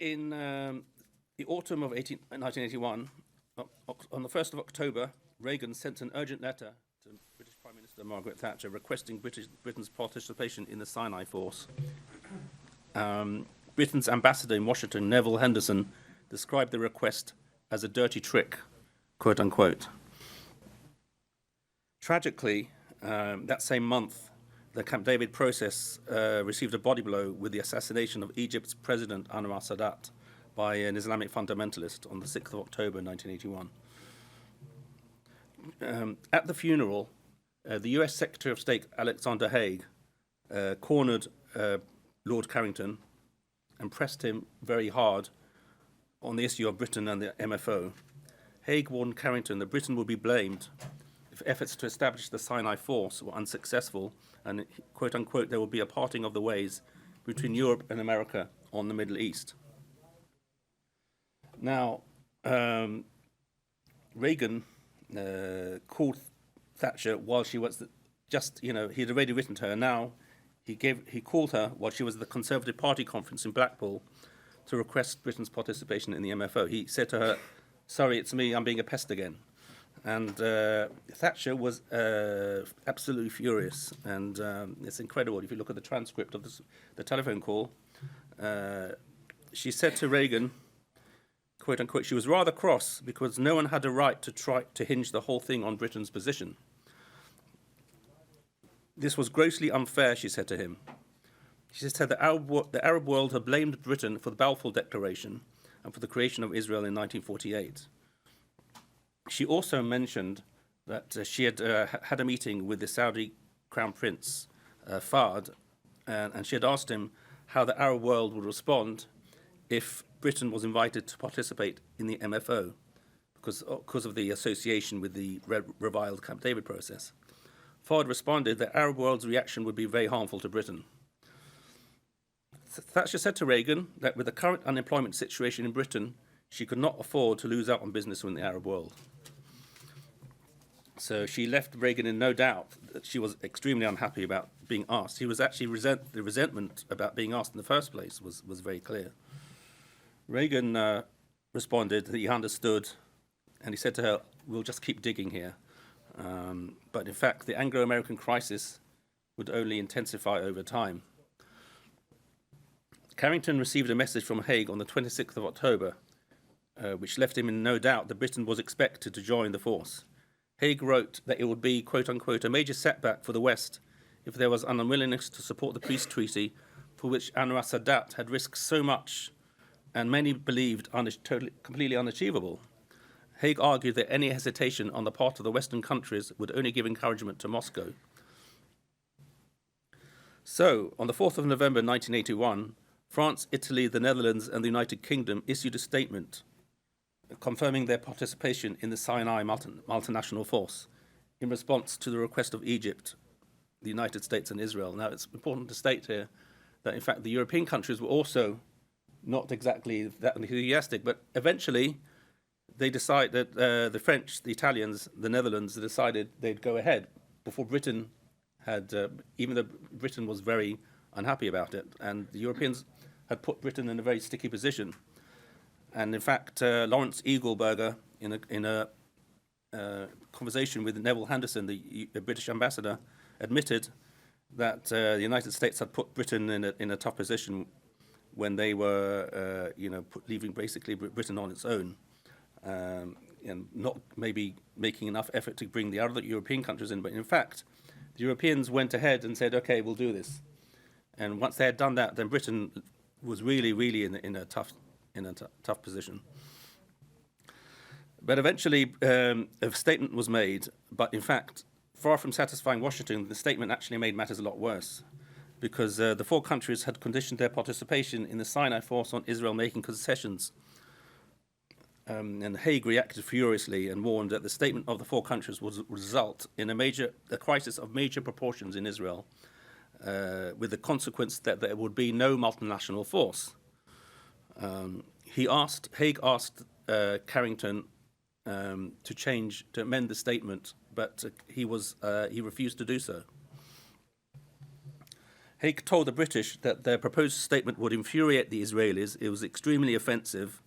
In the autumn of 1981, on the 1st of October, Reagan sent an urgent letter to British Prime Minister Margaret Thatcher requesting Britain's participation in the Sinai Force. Britain's ambassador in Washington, Neville Henderson, described the request as a dirty trick, quote unquote. Tragically, that same month, the Camp David process received a body blow with the assassination of Egypt's president Anwar Sadat by an Islamic fundamentalist on the 6th of October 1981. At the funeral, the US Secretary of State Alexander Haig cornered Lord Carrington and pressed him very hard on the issue of Britain and the MFO. Haig warned Carrington that Britain would be blamed if efforts to establish the Sinai Force were unsuccessful, and, quote unquote, there would be a parting of the ways between Europe and America on the Middle East. Now, Reagan called Thatcher while she was he'd already written to her. Now he called her while she was at the Conservative Party conference in Blackpool to request Britain's participation in the MFO. He said to her, "Sorry, it's me, I'm being a pest again." And Thatcher was absolutely furious, and it's incredible. If you look at the transcript of the telephone call, she said to Reagan, quote unquote, she was rather cross because no one had a right to try to hinge the whole thing on Britain's position. This was grossly unfair, she said to him. She said the Arab world had blamed Britain for the Balfour Declaration and for the creation of Israel in 1948. She also mentioned that she had had a meeting with the Saudi Crown Prince, Fahd, and she had asked him how the Arab world would respond if Britain was invited to participate in the MFO because of the association with the reviled Camp David process. Fahd responded that Arab world's reaction would be very harmful to Britain. Thatcher said to Reagan that with the current unemployment situation in Britain, she could not afford to lose out on business with the Arab world. So she left Reagan in no doubt that she was extremely unhappy about being asked. He was actually the resentment about being asked in the first place was very clear. Reagan responded that he understood, and he said to her, "We'll just keep digging here." But in fact, the Anglo-American crisis would only intensify over time. Carrington received a message from Haig on the 26th of October, which left him in no doubt that Britain was expected to join the force. Haig wrote that it would be, quote unquote, a major setback for the West if there was an unwillingness to support the peace treaty for which Anwar Sadat had risked so much and many believed completely unachievable. Haig argued that any hesitation on the part of the Western countries would only give encouragement to Moscow. So, on the 4th of November 1981, France, Italy, the Netherlands, and the United Kingdom issued a statement confirming their participation in the Sinai Multinational Force in response to the request of Egypt, the United States, and Israel. Now, it's important to state here that, in fact, the European countries were also not exactly that enthusiastic, but eventually they decided that the French, the Italians, the Netherlands decided they'd go ahead before Britain had, even though Britain was very unhappy about it, and the Europeans had put Britain in a very sticky position. And in fact, Lawrence Eagleburger, in a conversation with Neville Henderson, the British ambassador, admitted that the United States had put Britain in a tough position when they were, leaving basically Britain on its own, and not maybe making enough effort to bring the other European countries in. But in fact, the Europeans went ahead and said, "Okay, we'll do this." And once they had done that, then Britain was really in a tough position. But eventually, a statement was made. But in fact, far from satisfying Washington, the statement actually made matters a lot worse, because the four countries had conditioned their participation in the Sinai Force on Israel making concessions. And Haig reacted furiously and warned that the statement of the four countries would result in a crisis of major proportions in Israel, with the consequence that there would be no multinational force. Haig asked Carrington to amend the statement, but he refused to do so. Haig told the British that their proposed statement would infuriate the Israelis, it was extremely offensive,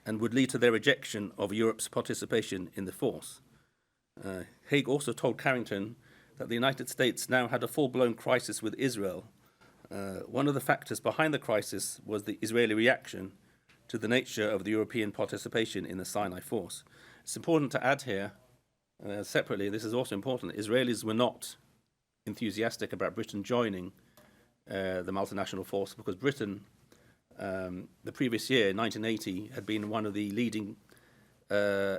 and would lead to their rejection of Europe's participation in the force. Haig also told Carrington that the United States now had a full-blown crisis with Israel. One of the factors behind the crisis was the Israeli reaction to the nature of the European participation in the Sinai force. It's important to add here, separately, this is also important, Israelis were not enthusiastic about Britain joining the multinational force because Britain, the previous year, 1980, had been one of the leading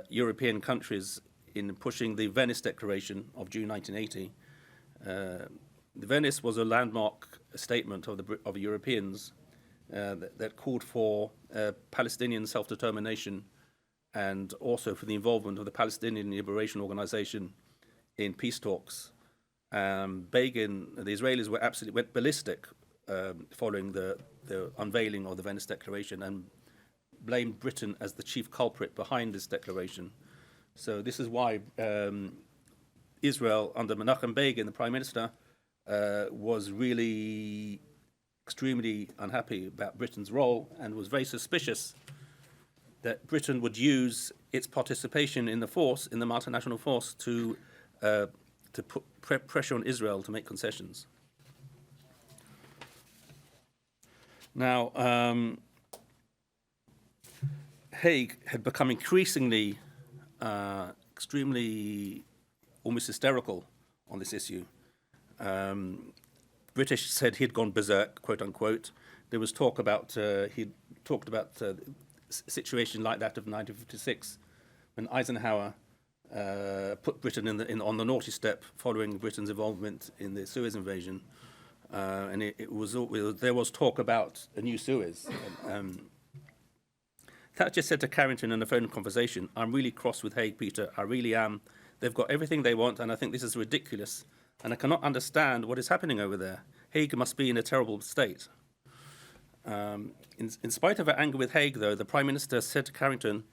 European countries in pushing the Venice Declaration of June 1980. The Venice was a landmark statement of Europeans that called for Palestinian self-determination and also for the involvement of the Palestinian Liberation Organization in peace talks. Begin, the Israelis went ballistic following the unveiling of the Venice Declaration and blamed Britain as the chief culprit behind this declaration. So this is why Israel, under Menachem Begin, the Prime Minister, was really extremely unhappy about Britain's role and was very suspicious that Britain would use its participation in the force, in the multinational force, to put pressure on Israel to make concessions. Now, Haig had become increasingly, extremely, almost hysterical on this issue. British said he'd gone berserk, quote unquote. There was talk about, he'd talked about a situation like that of 1956, when Eisenhower put Britain on the naughty step following Britain's involvement in the Suez invasion. And there was talk about a new Suez. Thatcher said to Carrington in a phone conversation, "I'm really cross with Haig, Peter. I really am. They've got everything they want, and I think this is ridiculous. And I cannot understand what is happening over there. Haig must be in a terrible state." In spite of her anger with Haig, though, the Prime Minister said to Carrington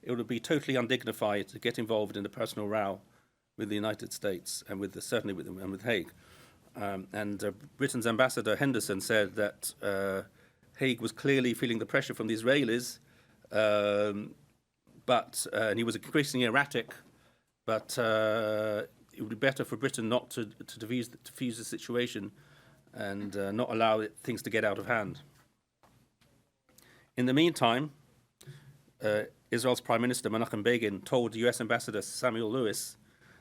it would be totally undignified to get involved in a personal row with the United States and certainly with Haig. Britain's ambassador Henderson said that Haig was clearly feeling the pressure from the Israelis, and he was increasingly erratic, but it would be better for Britain not to defuse the situation and not allow things to get out of hand. In the meantime, Israel's Prime Minister Menachem Begin told US Ambassador Samuel Lewis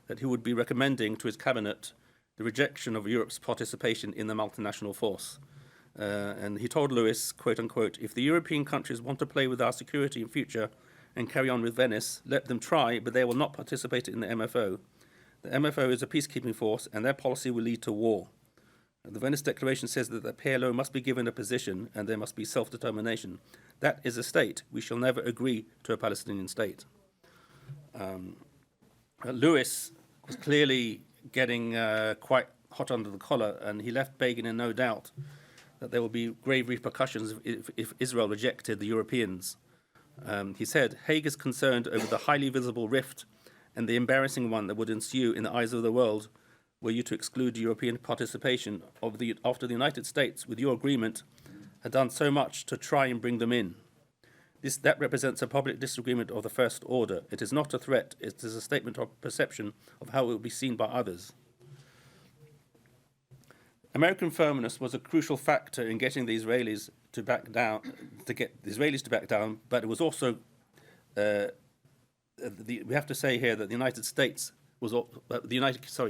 that he would be recommending to his cabinet the rejection of Europe's participation in the multinational force. And he told Lewis, quote unquote, "If the European countries want to play with our security in future and carry on with Venice, let them try, but they will not participate in the MFO. The MFO is a peacekeeping force, and their policy will lead to war. The Venice Declaration says that the PLO must be given a position and there must be self-determination. That is a state. We shall never agree to a Palestinian state." Lewis was clearly getting quite hot under the collar, and he left Begin in no doubt that there will be grave repercussions if Israel rejected the Europeans. He said, "Haig is concerned over the highly visible rift and the embarrassing one that would ensue in the eyes of the world were you to exclude European participation after the United States, with your agreement, had done so much to try and bring them in. That represents a public disagreement of the first order. It is not a threat. It is a statement of perception of how it will be seen by others." American firmness was a crucial factor in getting the Israelis to back down, but it was also, we have to say here that the United States was, the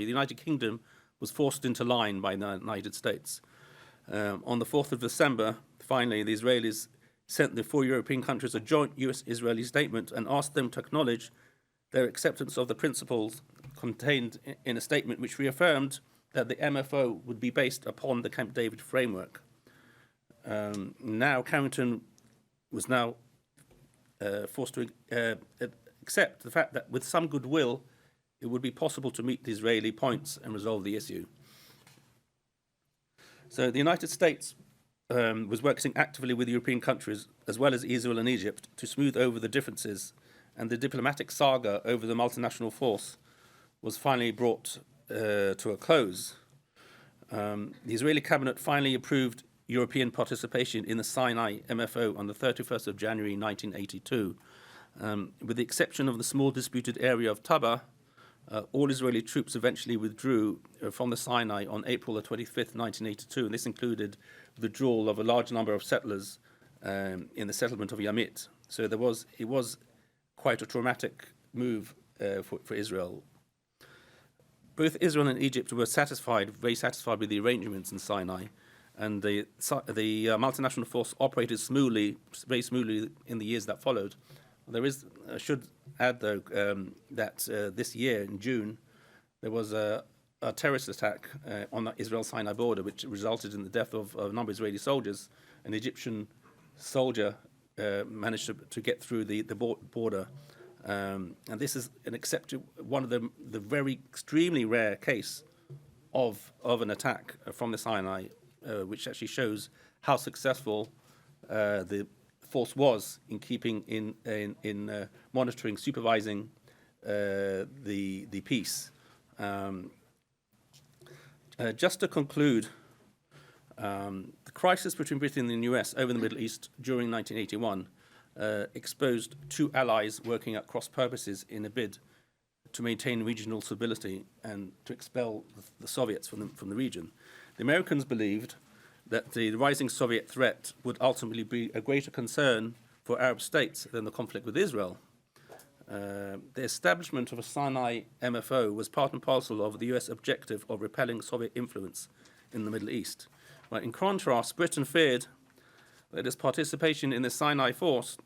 United Kingdom was forced into line by the United States. On the 4th of December, finally, the Israelis sent the 4 European countries a joint US-Israeli statement and asked them to acknowledge their acceptance of the principles contained in a statement which reaffirmed that the MFO would be based upon the Camp David framework. Now Carrington was now forced to accept the fact that with some goodwill, it would be possible to meet the Israeli points and resolve the issue. So the United States was working actively with European countries, as well as Israel and Egypt, to smooth over the differences, and the diplomatic saga over the multinational force was finally brought to a close. The Israeli cabinet finally approved European participation in the Sinai MFO on the 31st of January 1982. With the exception of the small disputed area of Taba, all Israeli troops eventually withdrew from the Sinai on April the 25th, 1982, and this included the withdrawal of a large number of settlers in the settlement of Yamit. So it was quite a traumatic move for Israel. Both Israel and Egypt were very satisfied with the arrangements in Sinai, and the multinational force operated very smoothly in the years that followed. I should add, though, that this year, in June, there was a terrorist attack on the Israel-Sinai border, which resulted in the death of a number of Israeli soldiers. An Egyptian soldier managed to get through the border. And this is one of the very extremely rare case of an attack from the Sinai, which actually shows how successful the force was in keeping in monitoring, supervising the peace. Just to conclude, the crisis between Britain and the US over the Middle East during 1981 exposed two allies working at cross purposes in a bid to maintain regional stability and to expel the Soviets from the region. The Americans believed that the rising Soviet threat would ultimately be a greater concern for Arab states than the conflict with Israel. The establishment of a Sinai MFO was part and parcel of the US objective of repelling Soviet influence in the Middle East. But in contrast, Britain feared that its participation in the Sinai force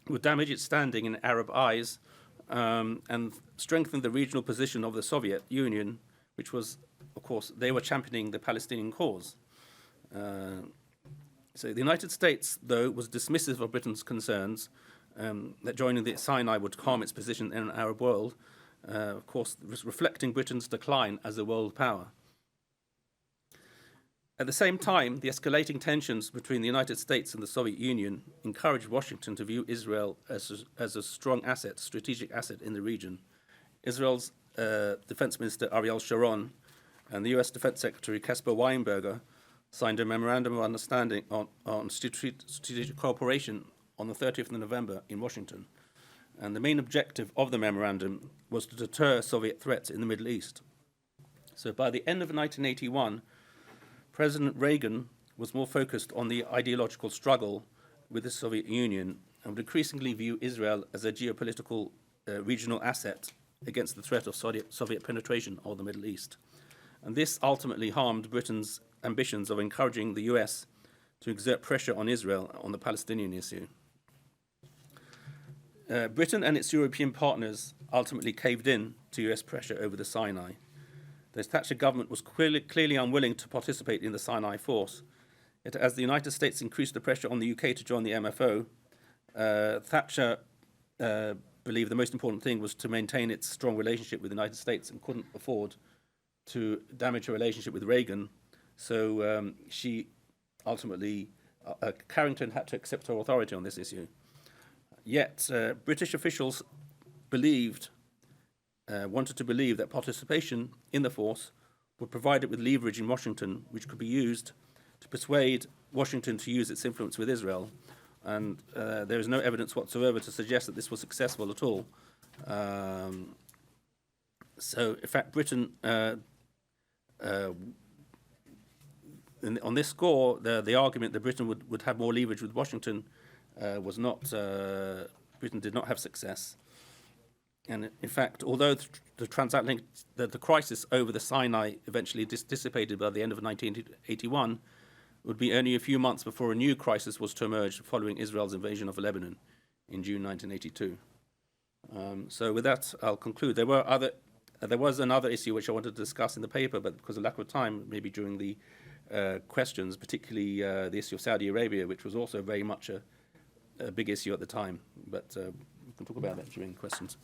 would damage its standing in Arab eyes and strengthen the regional position of the Soviet Union, which was, of course, they were championing the Palestinian cause. So the United States, though, was dismissive of Britain's concerns that joining the Sinai would harm its position in an Arab world, of course, reflecting Britain's decline as a world power. At the same time, the escalating tensions between the United States and the Soviet Union encouraged Washington to view Israel as a strong asset, strategic asset in the region. Israel's Defense Minister Ariel Sharon and the US Defense Secretary Caspar Weinberger signed a memorandum of understanding on strategic cooperation on the 30th of November in Washington. And the main objective of the memorandum was to deter Soviet threats in the Middle East. So by the end of 1981, President Reagan was more focused on the ideological struggle with the Soviet Union and would increasingly view Israel as a geopolitical regional asset against the threat of Soviet penetration of the Middle East. And this ultimately harmed Britain's ambitions of encouraging the US to exert pressure on Israel on the Palestinian issue. Britain and its European partners ultimately caved in to US pressure over the Sinai. The Thatcher government was clearly unwilling to participate in the Sinai force. Yet as the United States increased the pressure on the UK to join the MFO, Thatcher believed the most important thing was to maintain its strong relationship with the United States and couldn't afford to damage her relationship with Reagan. So she ultimately, Carrington had to accept her authority on this issue. Yet British officials wanted to believe that participation in the force would provide it with leverage in Washington, which could be used to persuade Washington to use its influence with Israel. And there is no evidence whatsoever to suggest that this was successful at all. So, in fact, Britain, on this score, the argument that Britain would have more leverage with Washington was not, Britain did not have success. And in fact, although the crisis over the Sinai eventually dissipated by the end of 1981, it would be only a few months before a new crisis was to emerge following Israel's invasion of Lebanon in June 1982. So with that, I'll conclude. There was another issue which I wanted to discuss in the paper, but because of lack of time, maybe during the questions, particularly the issue of Saudi Arabia, which was also very much a big issue at the time. But we can talk about that during questions.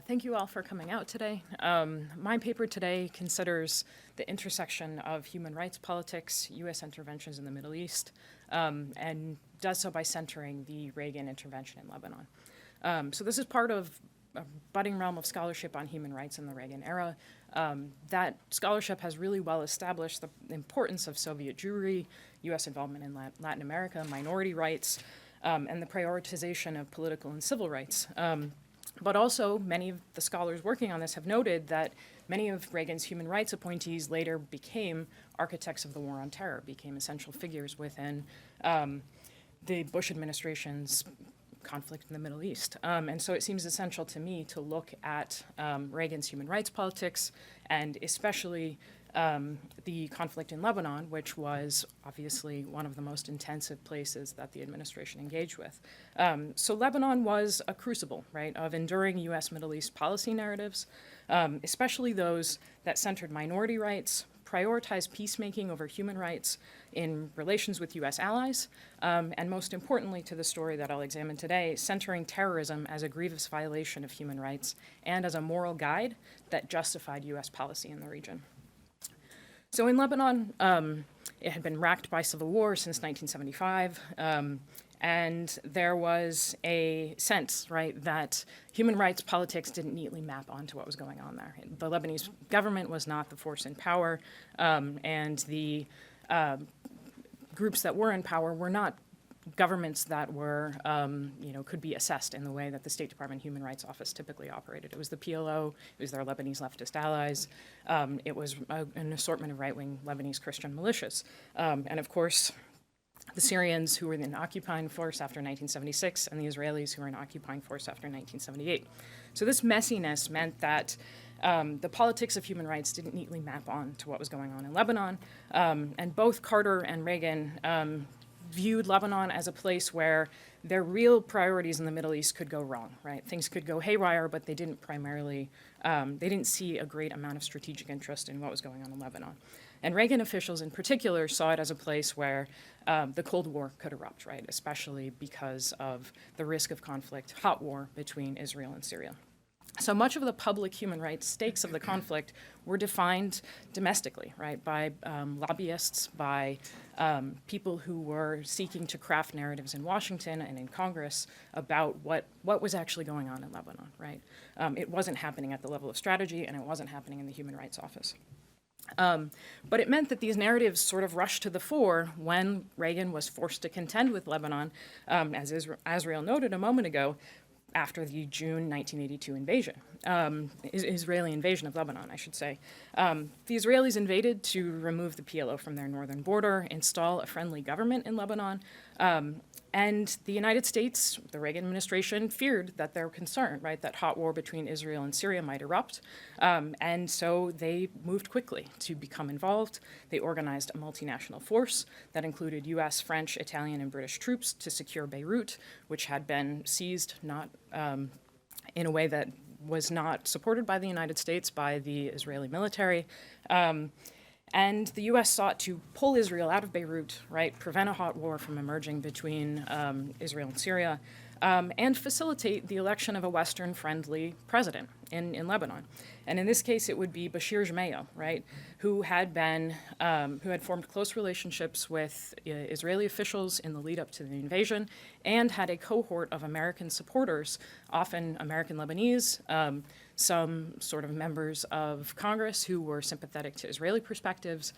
Thank you all for coming out today. My paper today considers the intersection of human rights politics, U.S. interventions in the Middle East, and does so by centering the Reagan intervention in Lebanon. So this is part of a budding realm of scholarship on human rights in the Reagan era. That scholarship has really well established the importance of Soviet Jewry, U.S. involvement in Latin America, minority rights, and the prioritization of political and civil rights. But also, many of the scholars working on this have noted that many of Reagan's human rights appointees later became architects of the war on terror, became essential figures within the Bush administration's conflict in the Middle East. And so it seems essential to me to look at Reagan's human rights politics, and especially the conflict in Lebanon, which was obviously one of the most intensive places that the administration engaged with. So Lebanon was a crucible, right, of enduring U.S. Middle East policy narratives, especially those that centered minority rights, prioritized peacemaking over human rights in relations with U.S. allies, and most importantly to the story that I'll examine today, centering terrorism as a grievous violation of human rights and as a moral guide that justified U.S. policy in the region. So in Lebanon, it had been racked by civil war since 1975, and there was a sense, right, that human rights politics didn't neatly map onto what was going on there. The Lebanese government was not the force in power, and the groups that were in power were not governments that were, could be assessed in the way that the State Department Human Rights Office typically operated. It was the PLO, it was their Lebanese leftist allies, it was an assortment of right-wing Lebanese Christian militias. And of course, the Syrians who were in occupying force after 1976 and the Israelis who were in occupying force after 1978. So this messiness meant that the politics of human rights didn't neatly map on to what was going on in Lebanon. And both Carter and Reagan viewed Lebanon as a place where their real priorities in the Middle East could go wrong, right? Things could go haywire, but they didn't primarily, they didn't see a great amount of strategic interest in what was going on in Lebanon. And Reagan officials in particular saw it as a place where the Cold War could erupt, right? Especially because of the risk of conflict, hot war between Israel and Syria. So much of the public human rights stakes of the conflict were defined domestically, right, by lobbyists, by people who were seeking to craft narratives in Washington and in Congress about what was actually going on in Lebanon, right? It wasn't happening at the level of strategy, and it wasn't happening in the Human Rights Office. But it meant that these narratives sort of rushed to the fore when Reagan was forced to contend with Lebanon, as Azriel noted a moment ago, after the June 1982 invasion, Israeli invasion of Lebanon, I should say. The Israelis invaded to remove the PLO from their northern border, install a friendly government in Lebanon, and the United States, the Reagan administration, feared that their concern, right, that hot war between Israel and Syria might erupt, and so they moved quickly to become involved. They organized a multinational force that included U.S., French, Italian, and British troops to secure Beirut, which had been seized not in a way that was not supported by the United States, by the Israeli military. And the U.S. sought to pull Israel out of Beirut, right, prevent a hot war from emerging between Israel and Syria, and facilitate the election of a Western-friendly president in Lebanon. And in this case, it would be Bashir Gemayel, right, who had formed close relationships with Israeli officials in the lead up to the invasion, and had a cohort of American supporters, often American Lebanese, some sort of members of Congress who were sympathetic to Israeli perspectives,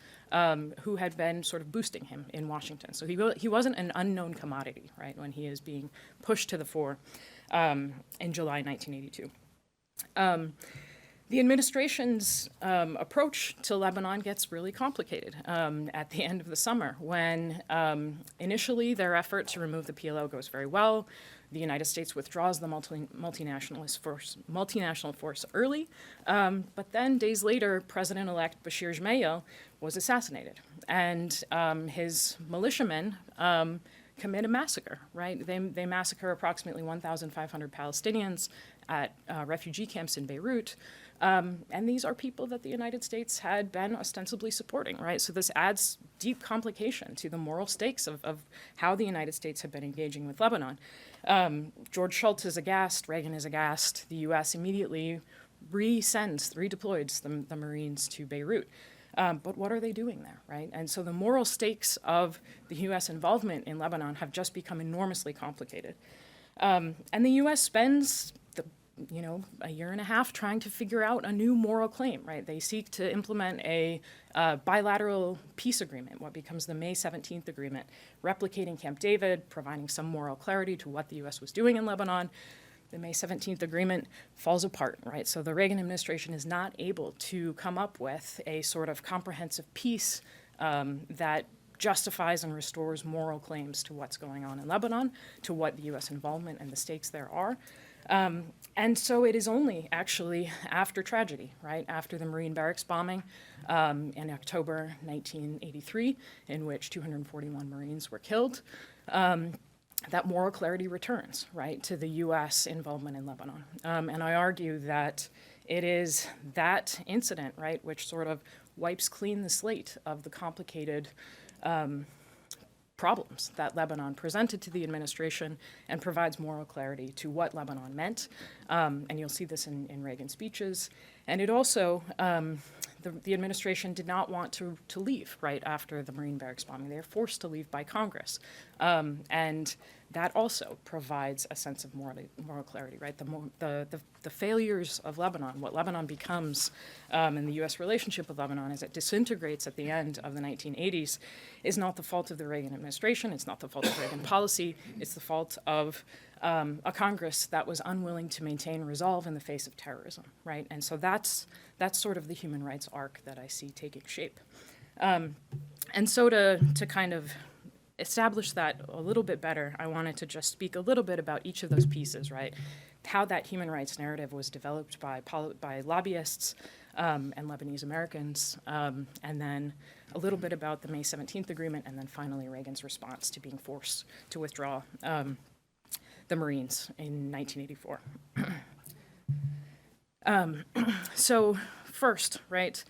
who had been sort of boosting him in Washington. So he wasn't an unknown commodity, right, when he is being pushed to the fore in July 1982. The administration's approach to Lebanon gets really complicated at the end of the summer when initially their effort to remove the PLO goes very well. The United States withdraws the multinational force early, but then days later, President-elect Bashir Gemayel was assassinated, and his militiamen commit a massacre, right? They massacre approximately 1,500 Palestinians at refugee camps in Beirut, And these are people that the United States had been ostensibly supporting, right? So this adds deep complication to the moral stakes of how the United States had been engaging with Lebanon. George Shultz is aghast, Reagan is aghast. The U.S. immediately redeploys the Marines to Beirut. But what are they doing there, right? And so the moral stakes of the U.S. involvement in Lebanon have just become enormously complicated. And the U.S. spends a year and a half trying to figure out a new moral claim, right? They seek to implement a bilateral peace agreement, what becomes the May 17th agreement, replicating Camp David, providing some moral clarity to what the U.S. was doing in Lebanon. The May 17th agreement falls apart, right? So the Reagan administration is not able to come up with a sort of comprehensive peace that justifies and restores moral claims to what's going on in Lebanon, to what the U.S. involvement and the stakes there are. And so it is only actually after tragedy, right, after the Marine barracks bombing in October 1983, in which 241 Marines were killed, that moral clarity returns, right, to the U.S. involvement in Lebanon. And I argue that it is that incident, right, which sort of wipes clean the slate of the complicated problems that Lebanon presented to the administration and provides moral clarity to what Lebanon meant. And you'll see this in Reagan's speeches. And it also, the administration did not want to leave right after the Marine barracks bombing. They were forced to leave by Congress. And that also provides a sense of moral clarity, right? The failures of Lebanon, what Lebanon becomes in the U.S. relationship with Lebanon as it disintegrates at the end of the 1980s, is not the fault of the Reagan administration. It's not the fault of Reagan policy. It's the fault of a Congress that was unwilling to maintain resolve in the face of terrorism, right? And so that's sort of the human rights arc that I see taking shape. And so to kind of establish that a little bit better, I wanted to just speak a little bit about each of those pieces, right? How that human rights narrative was developed by lobbyists and Lebanese Americans, and then a little bit about the May 17th agreement, and then finally Reagan's response to being forced to withdraw the Marines in 1984. So first, right,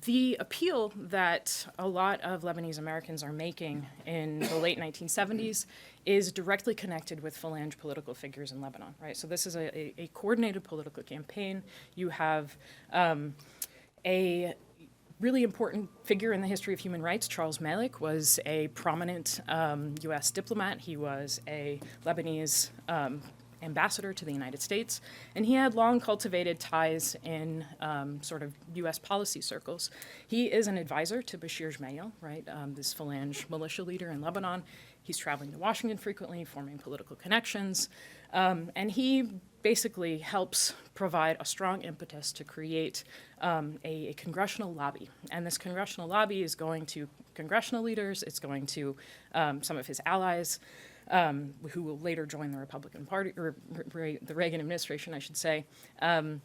the appeal that a lot of Lebanese Americans are making in the late 1970s is directly connected with Falange political figures in Lebanon, right? So this is a coordinated political campaign. You have a really important figure in the history of human rights. Charles Malik was a prominent U.S. diplomat. He was a Lebanese ambassador to the United States, and he had long cultivated ties in sort of U.S. policy circles. He is an advisor to Bashir Gemayel, right, this Falange militia leader in Lebanon. He's traveling to Washington frequently, forming political connections, and he basically helps provide a strong impetus to create a congressional lobby. And this congressional lobby is going to congressional leaders, it's going to some of his allies, who will later join the Republican Party, or the Reagan administration, I should say. And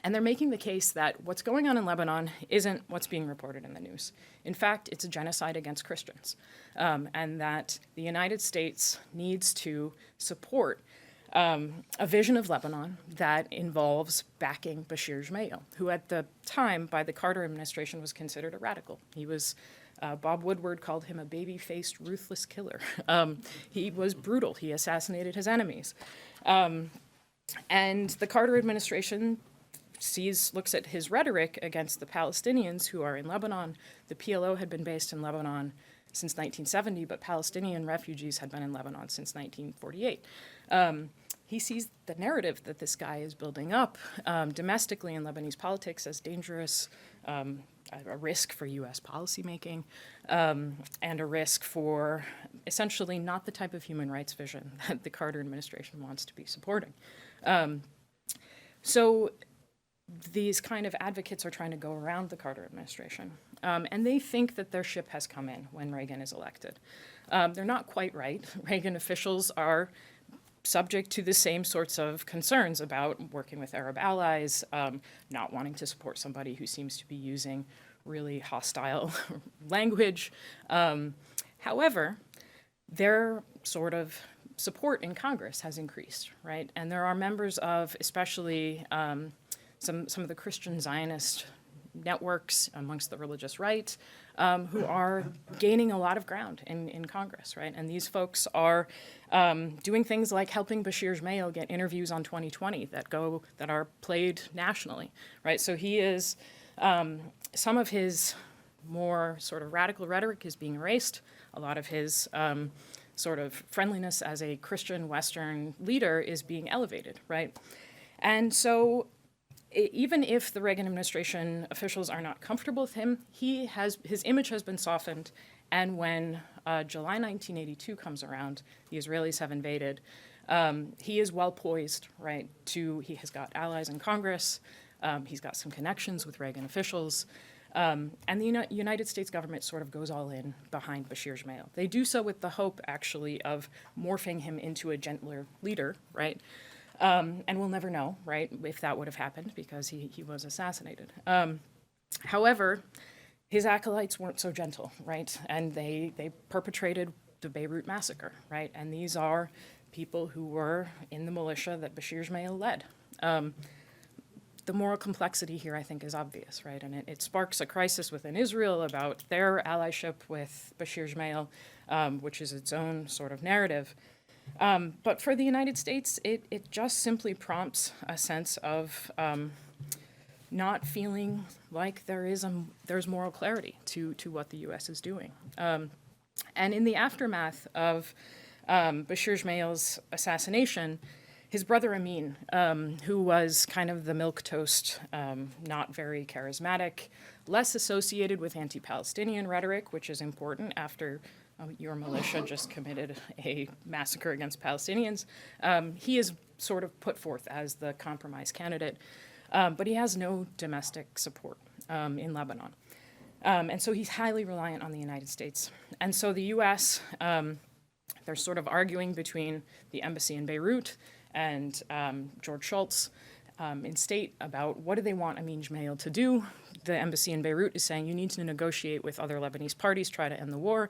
they're making the case that what's going on in Lebanon isn't what's being reported in the news. In fact, it's a genocide against Christians, and that the United States needs to support a vision of Lebanon that involves backing Bashir Gemayel, who at the time, by the Carter administration, was considered a radical. He was Bob Woodward called him a baby-faced, ruthless killer. He was brutal. He assassinated his enemies. And the Carter administration looks at his rhetoric against the Palestinians who are in Lebanon. The PLO had been based in Lebanon since 1970, but Palestinian refugees had been in Lebanon since 1948. He sees the narrative that this guy is building up domestically in Lebanese politics as dangerous, a risk for U.S. policymaking, and a risk for essentially not the type of human rights vision that the Carter administration wants to be supporting. So these kind of advocates are trying to go around the Carter administration, and they think that their ship has come in when Reagan is elected. They're not quite right. Reagan officials are subject to the same sorts of concerns about working with Arab allies, not wanting to support somebody who seems to be using really hostile language. However, their sort of support in Congress has increased, right? And there are members of, especially some of the Christian Zionist networks amongst the religious right, who are gaining a lot of ground in Congress, right? And these folks are doing things like helping Bashir Gemayel get interviews on 2020 that are played nationally, right? So he is, some of his more sort of radical rhetoric is being erased. A lot of his sort of friendliness as a Christian Western leader is being elevated, right? And so even if the Reagan administration officials are not comfortable with him, his image has been softened. And when July 1982 comes around, the Israelis have invaded. He is well poised, right? He has got allies in Congress. He's got some connections with Reagan officials. And the United States government sort of goes all in behind Bashir Gemayel. They do so with the hope, actually, of morphing him into a gentler leader, right? And we'll never know, right, if that would have happened because he was assassinated. However, his acolytes weren't so gentle, right? And they perpetrated the Beirut massacre, right? And these are people who were in the militia that Bashir Gemayel led. The moral complexity here, I think, is obvious, right? And it sparks a crisis within Israel about their allyship with Bashir Gemayel, which is its own sort of narrative. But for the United States, it just simply prompts a sense of not feeling like there's moral clarity to what the U.S. is doing. And in the aftermath of Bashir Gemayel's assassination, his brother Amin, who was kind of the milquetoast, not very charismatic, less associated with anti-Palestinian rhetoric, which is important after your militia just committed a massacre against Palestinians. He is sort of put forth as the compromise candidate, but he has no domestic support in Lebanon. And so he's highly reliant on the United States. And so the U.S., they're sort of arguing between the embassy in Beirut and George Shultz in state about what do they want Amin Gemayel to do. The embassy in Beirut is saying you need to negotiate with other Lebanese parties, try to end the war.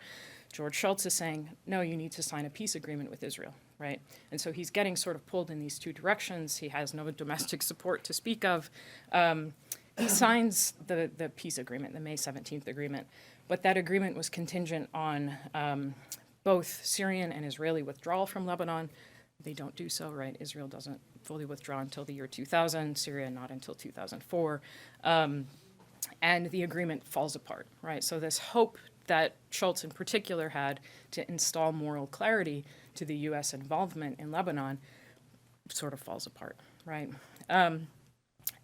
George Shultz is saying, no, you need to sign a peace agreement with Israel, right? And so he's getting sort of pulled in these two directions. He has no domestic support to speak of. He signs the peace agreement, the May 17th agreement, but that agreement was contingent on both Syrian and Israeli withdrawal from Lebanon. They don't do so, right? Israel doesn't fully withdraw until the year 2000, Syria not until 2004. And the agreement falls apart, right? So this hope that Shultz in particular had to install moral clarity to the U.S. involvement in Lebanon sort of falls apart, right? And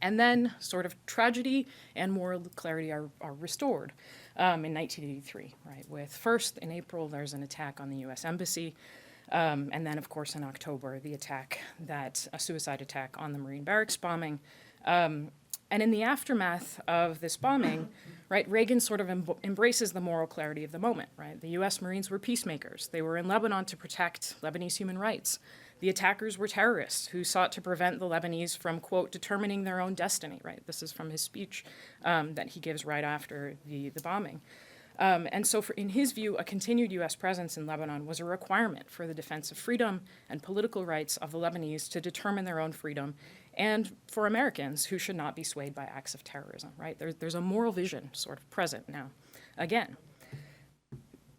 then sort of tragedy and moral clarity are restored in 1983, right? With first, in April, there's an attack on the U.S. Embassy. And then, of course, in October, a suicide attack on the Marine Barracks bombing. And in the aftermath of this bombing, right, Reagan sort of embraces the moral clarity of the moment, right? The U.S. Marines were peacemakers. They were in Lebanon to protect Lebanese human rights. The attackers were terrorists who sought to prevent the Lebanese from, quote, determining their own destiny, right? This is from his speech that he gives right after the bombing. And so in his view, a continued U.S. presence in Lebanon was a requirement for the defense of freedom and political rights of the Lebanese to determine their own freedom, and for Americans who should not be swayed by acts of terrorism, right? There's a moral vision sort of present now, again.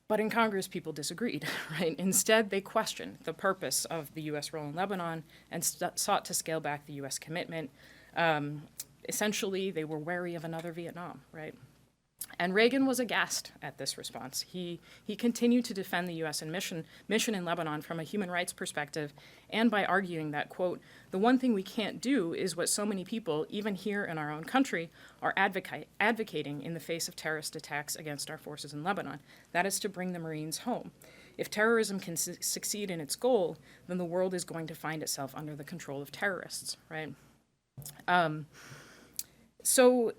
But in Congress, people disagreed, right? Instead, they questioned the purpose of the U.S. role in Lebanon and sought to scale back the U.S. commitment. Essentially, they were wary of another Vietnam, right? And Reagan was aghast at this response. He continued to defend the U.S. mission in Lebanon from a human rights perspective, and by arguing that, quote, the one thing we can't do is what so many people, even here in our own country, are advocating in the face of terrorist attacks against our forces in Lebanon. That is to bring the Marines home. If terrorism can succeed in its goal, then the world is going to find itself under the control of terrorists, right? So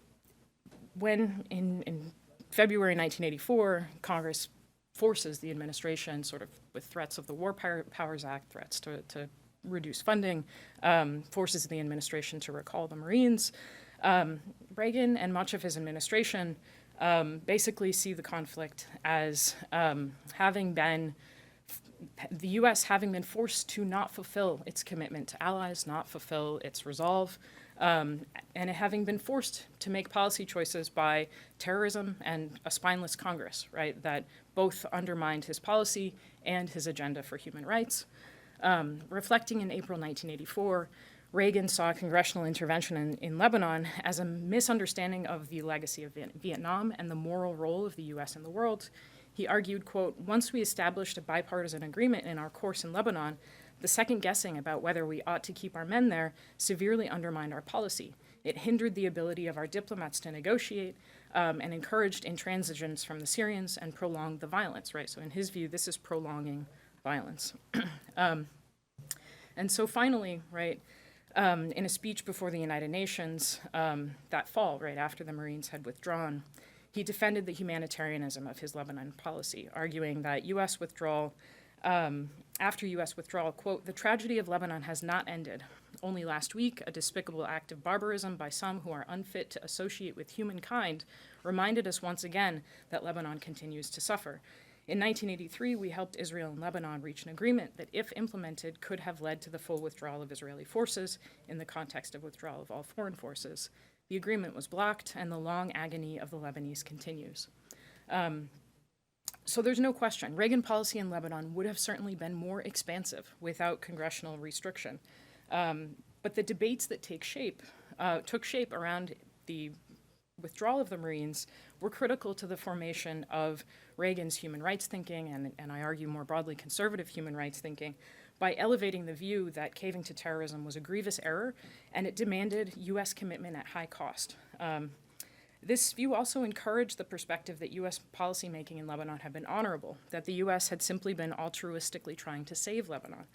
when in February 1984, Congress forces the administration, sort of with threats of the War Powers Act, threats to reduce funding, forces the administration to recall the Marines. Reagan and much of his administration basically see the conflict as having been the U.S. having been forced to not fulfill its commitment to allies, not fulfill its resolve, and having been forced to make policy choices by terrorism and a spineless Congress, right, that both undermined his policy and his agenda for human rights. Reflecting in April 1984, Reagan saw congressional intervention in Lebanon as a misunderstanding of the legacy of Vietnam and the moral role of the U.S. in the world. He argued, quote, "Once we established a bipartisan agreement in our course in Lebanon, the second guessing about whether we ought to keep our men there severely undermined our policy. It hindered the ability of our diplomats to negotiate and encouraged intransigence from the Syrians and prolonged the violence," right? So in his view, this is prolonging violence. And so finally, right, in a speech before the United Nations that fall, right after the Marines had withdrawn, he defended the humanitarianism of his Lebanon policy, arguing that U.S. withdrawal, after U.S. withdrawal, quote, "The tragedy of Lebanon has not ended. Only last week, a despicable act of barbarism by some who are unfit to associate with humankind reminded us once again that Lebanon continues to suffer. In 1983, we helped Israel and Lebanon reach an agreement that, if implemented, could have led to the full withdrawal of Israeli forces in the context of withdrawal of all foreign forces. The agreement was blocked, and the long agony of the Lebanese continues." So there's no question, Reagan policy in Lebanon would have certainly been more expansive without congressional restriction. But the debates that took shape around the withdrawal of the Marines were critical to the formation of Reagan's human rights thinking, and I argue more broadly conservative human rights thinking, by elevating the view that caving to terrorism was a grievous error, and it demanded U.S. commitment at high cost. This view also encouraged the perspective that U.S. policymaking in Lebanon had been honorable, that the U.S. had simply been altruistically trying to save Lebanon.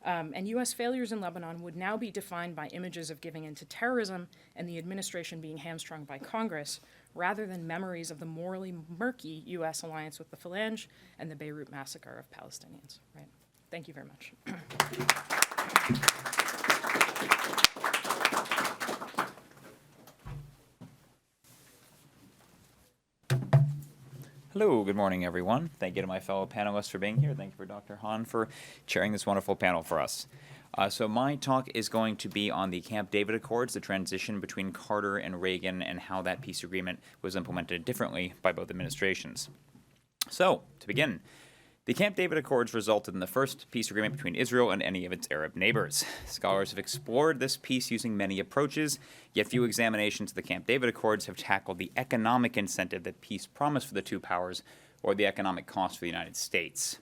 And U.S. failures in Lebanon would now be defined by images of giving in to terrorism and the administration being hamstrung by Congress, rather than memories of the morally murky U.S. alliance with the Phalange and the Beirut massacre of Palestinians. Right. Thank you very much. Hello, good morning, everyone. Thank you to my fellow panelists for being here. Thank you for Dr. Hahn for chairing this wonderful panel for us. So my talk is going to be on the Camp David Accords, the transition between Carter and Reagan, and how that peace agreement was implemented differently by both administrations. So, to begin, the Camp David Accords resulted in the first peace agreement between Israel and any of its Arab neighbors. Scholars have explored this peace using many approaches, yet few examinations of the Camp David Accords have tackled the economic incentive that peace promised for the two powers, or the economic cost for the United States.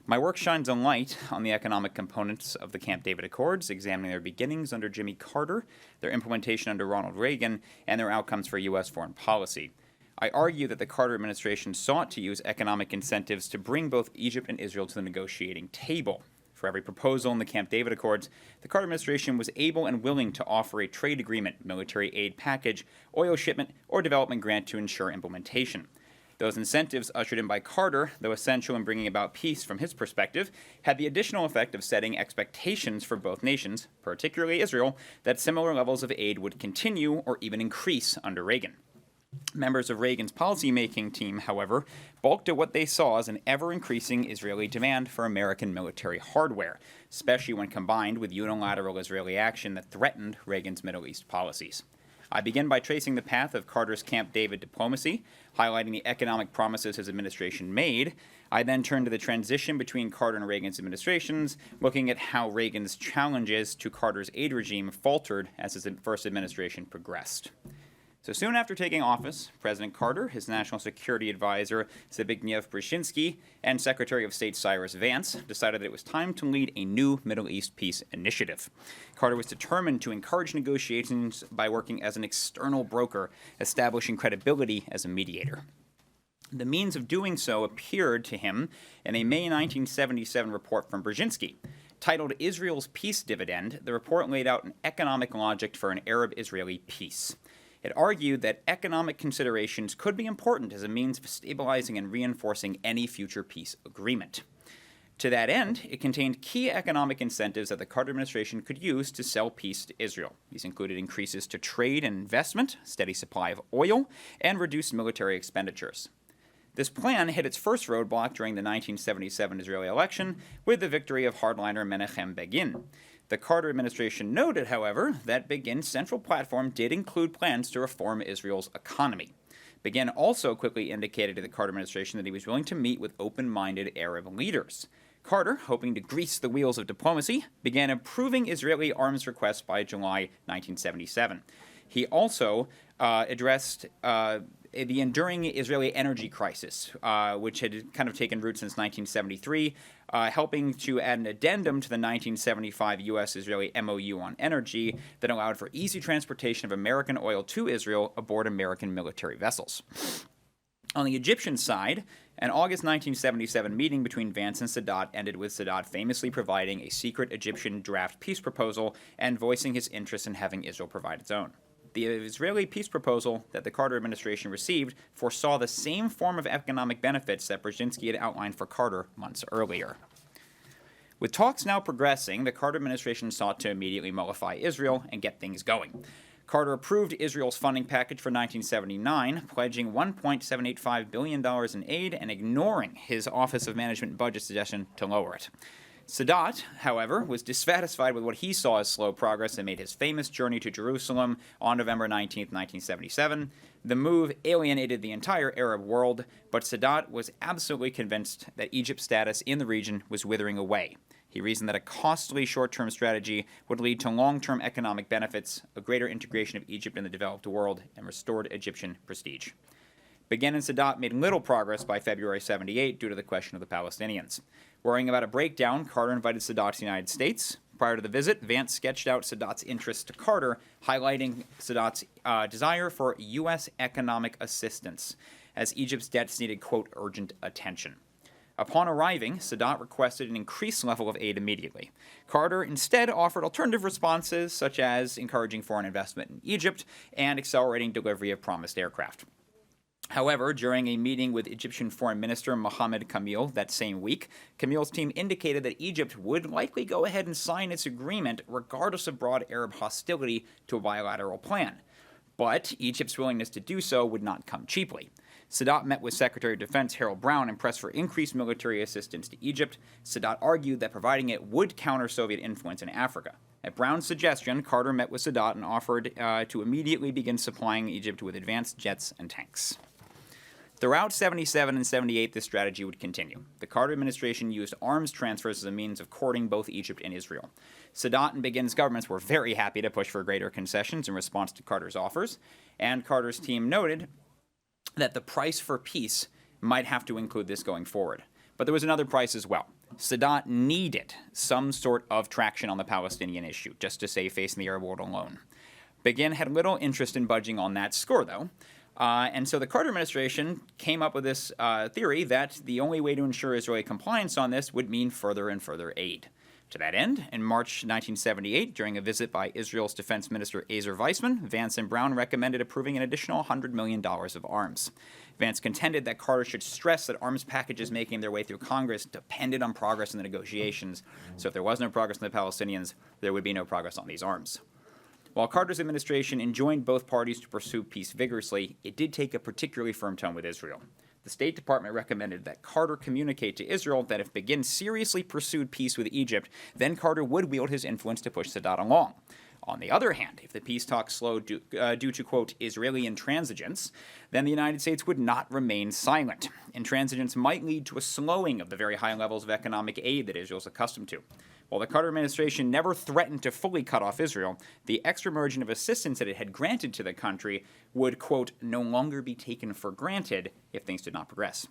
My work shines a light on the economic components of the Camp David Accords, examining their beginnings under Jimmy Carter, their implementation under Ronald Reagan, and their outcomes for U.S. foreign policy. I argue that the Carter administration sought to use economic incentives to bring both Egypt and Israel to the negotiating table. For every proposal in the Camp David Accords, the Carter administration was able and willing to offer a trade agreement, military aid package, oil shipment, or development grant to ensure implementation. Those incentives ushered in by Carter, though essential in bringing about peace from his perspective, had the additional effect of setting expectations for both nations, particularly Israel, that similar levels of aid would continue or even increase under Reagan. Members of Reagan's policymaking team, however, balked at what they saw as an ever-increasing Israeli demand for American military hardware, especially when combined with unilateral Israeli action that threatened Reagan's Middle East policies. I begin by tracing the path of Carter's Camp David diplomacy, highlighting the economic promises his administration made. I then turn to the transition between Carter and Reagan's administrations, looking at how Reagan's challenges to Carter's aid regime faltered as his first administration progressed. So soon after taking office, President Carter, his National Security Advisor Zbigniew Brzezinski, and Secretary of State Cyrus Vance decided that it was time to lead a new Middle East peace initiative. Carter was determined to encourage negotiations by working as an external broker, establishing credibility as a mediator. The means of doing so appeared to him in a May 1977 report from Brzezinski. Titled Israel's Peace Dividend, the report laid out an economic logic for an Arab-Israeli peace. It argued that economic considerations could be important as a means of stabilizing and reinforcing any future peace agreement. To that end, it contained key economic incentives that the Carter administration could use to sell peace to Israel. These included increases to trade and investment, steady supply of oil, and reduced military expenditures. This plan hit its first roadblock during the 1977 Israeli election with the victory of hardliner Menachem Begin. The Carter administration noted, however, that Begin's central platform did include plans to reform Israel's economy. Begin also quickly indicated to the Carter administration that he was willing to meet with open-minded Arab leaders. Carter, hoping to grease the wheels of diplomacy, began approving Israeli arms requests by July 1977. He also addressed the enduring Israeli energy crisis, which had kind of taken root since 1973, helping to add an addendum to the 1975 U.S.-Israeli MOU on energy that allowed for easy transportation of American oil to Israel aboard American military vessels. On the Egyptian side, an August 1977 meeting between Vance and Sadat ended with Sadat famously providing a secret Egyptian draft peace proposal and voicing his interest in having Israel provide its own. The Israeli peace proposal that the Carter administration received foresaw the same form of economic benefits that Brzezinski had outlined for Carter months earlier. With talks now progressing, the Carter administration sought to immediately mollify Israel and get things going. Carter approved Israel's funding package for 1979, pledging $1.785 billion in aid and ignoring his Office of Management and Budget suggestion to lower it. Sadat, however, was dissatisfied with what he saw as slow progress and made his famous journey to Jerusalem on November 19, 1977. The move alienated the entire Arab world, but Sadat was absolutely convinced that Egypt's status in the region was withering away. He reasoned that a costly short-term strategy would lead to long-term economic benefits, a greater integration of Egypt in the developed world, and restored Egyptian prestige. Begin and Sadat made little progress by February 78 due to the question of the Palestinians. Worrying about a breakdown, Carter invited Sadat to the United States. Prior to the visit, Vance sketched out Sadat's interest to Carter, highlighting Sadat's desire for U.S. economic assistance, as Egypt's debts needed, quote, urgent attention. Upon arriving, Sadat requested an increased level of aid immediately. Carter instead offered alternative responses, such as encouraging foreign investment in Egypt and accelerating delivery of promised aircraft. However, during a meeting with Egyptian Foreign Minister Mohammed Kamil that same week, Kamil's team indicated that Egypt would likely go ahead and sign its agreement regardless of broad Arab hostility to a bilateral plan. But Egypt's willingness to do so would not come cheaply. Sadat met with Secretary of Defense Harold Brown and pressed for increased military assistance to Egypt. Sadat argued that providing it would counter Soviet influence in Africa. At Brown's suggestion, Carter met with Sadat and offered to immediately begin supplying Egypt with advanced jets and tanks. Throughout 77 and 78, this strategy would continue. The Carter administration used arms transfers as a means of courting both Egypt and Israel. Sadat and Begin's governments were very happy to push for greater concessions in response to Carter's offers, and Carter's team noted that the price for peace might have to include this going forward. But there was another price as well. Sadat needed some sort of traction on the Palestinian issue, just to save face in the Arab world alone. Begin had little interest in budging on that score, though. And so the Carter administration came up with this theory that the only way to ensure Israeli compliance on this would mean further and further aid. To that end, in March 1978, during a visit by Israel's Defense Minister Ezer Weizman, Vance and Brown recommended approving an additional $100 million of arms. Vance contended that Carter should stress that arms packages making their way through Congress depended on progress in the negotiations, so if there was no progress in the Palestinians, there would be no progress on these arms. While Carter's administration enjoined both parties to pursue peace vigorously, it did take a particularly firm tone with Israel. The State Department recommended that Carter communicate to Israel that if Begin seriously pursued peace with Egypt, then Carter would wield his influence to push Sadat along. On the other hand, if the peace talks slowed due to, quote, Israeli intransigence, then the United States would not remain silent. Intransigence might lead to a slowing of the very high levels of economic aid that Israel is accustomed to. While the Carter administration never threatened to fully cut off Israel, the extra margin of assistance that it had granted to the country would, quote, no longer be taken for granted if things did not progress.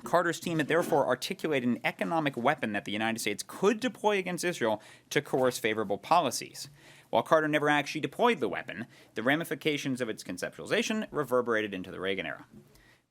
Carter's team had therefore articulated an economic weapon that the United States could deploy against Israel to coerce favorable policies. While Carter never actually deployed the weapon, the ramifications of its conceptualization reverberated into the Reagan era.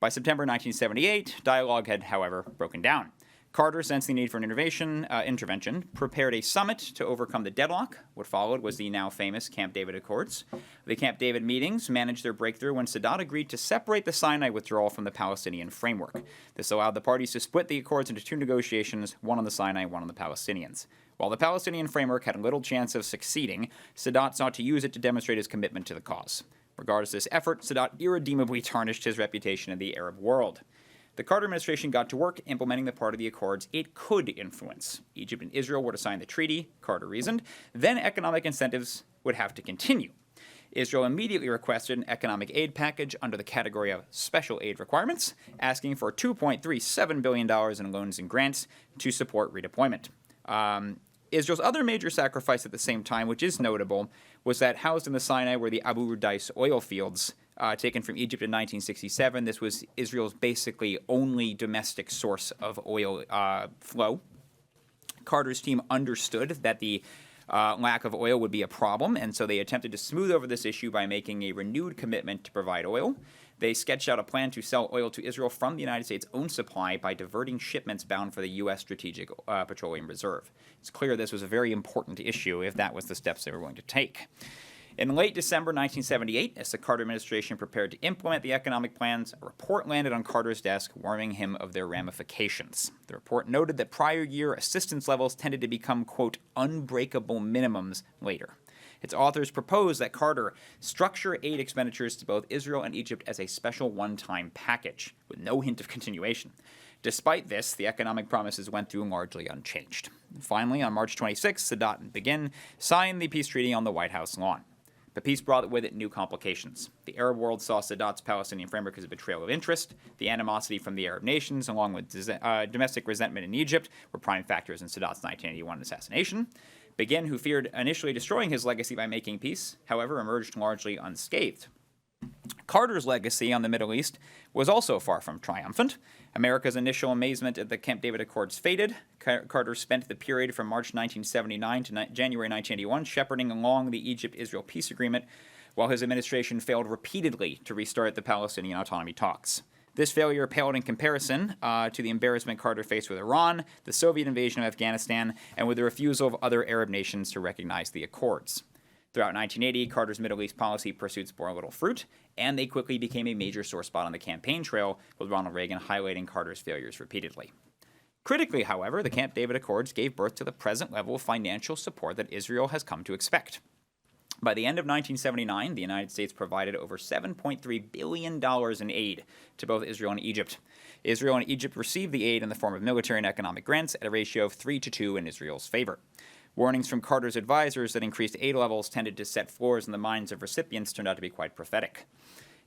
By September 1978, dialogue had, however, broken down. Carter, sensing the need for an intervention, prepared a summit to overcome the deadlock. What followed was the now famous Camp David Accords. The Camp David meetings managed their breakthrough when Sadat agreed to separate the Sinai withdrawal from the Palestinian framework. This allowed the parties to split the Accords into two negotiations, one on the Sinai, one on the Palestinians. While the Palestinian framework had little chance of succeeding, Sadat sought to use it to demonstrate his commitment to the cause. Regardless of this effort, Sadat irredeemably tarnished his reputation in the Arab world. The Carter administration got to work implementing the part of the Accords it could influence. Egypt and Israel were to sign the treaty, Carter reasoned, then economic incentives would have to continue. Israel immediately requested an economic aid package under the category of special aid requirements, asking for $2.37 billion in loans and grants to support redeployment. Israel's other major sacrifice at the same time, which is notable, was that housed in the Sinai were the Abu Rdais oil fields taken from Egypt in 1967. This was Israel's basically only domestic source of oil flow. Carter's team understood that the lack of oil would be a problem, and so they attempted to smooth over this issue by making a renewed commitment to provide oil. They sketched out a plan to sell oil to Israel from the United States' own supply by diverting shipments bound for the U.S. Strategic Petroleum Reserve. It's clear this was a very important issue if that was the steps they were going to take. In late December 1978, as the Carter administration prepared to implement the economic plans, a report landed on Carter's desk warning him of their ramifications. The report noted that prior year assistance levels tended to become, quote, unbreakable minimums later. Its authors proposed that Carter structure aid expenditures to both Israel and Egypt as a special one-time package, with no hint of continuation. Despite this, the economic promises went through largely unchanged. Finally, on March 26, Sadat and Begin signed the peace treaty on the White House lawn. The peace brought with it new complications. The Arab world saw Sadat's Palestinian framework as a betrayal of interest. The animosity from the Arab nations, along with domestic resentment in Egypt, were prime factors in Sadat's 1981 assassination. Begin, who feared initially destroying his legacy by making peace, however, emerged largely unscathed. Carter's legacy on the Middle East was also far from triumphant. America's initial amazement at the Camp David Accords faded. Carter spent the period from March 1979 to January 1981 shepherding along the Egypt-Israel peace agreement, while his administration failed repeatedly to restart the Palestinian autonomy talks. This failure paled in comparison to the embarrassment Carter faced with Iran, the Soviet invasion of Afghanistan, and with the refusal of other Arab nations to recognize the Accords. Throughout 1980, Carter's Middle East policy pursuits bore little fruit, and they quickly became a major sore spot on the campaign trail, with Ronald Reagan highlighting Carter's failures repeatedly. Critically, however, the Camp David Accords gave birth to the present level of financial support that Israel has come to expect. By the end of 1979, the United States provided over $7.3 billion in aid to both Israel and Egypt. Israel and Egypt received the aid in the form of military and economic grants at a ratio of 3-2 in Israel's favor. Warnings from Carter's advisors that increased aid levels tended to set floors in the minds of recipients turned out to be quite prophetic.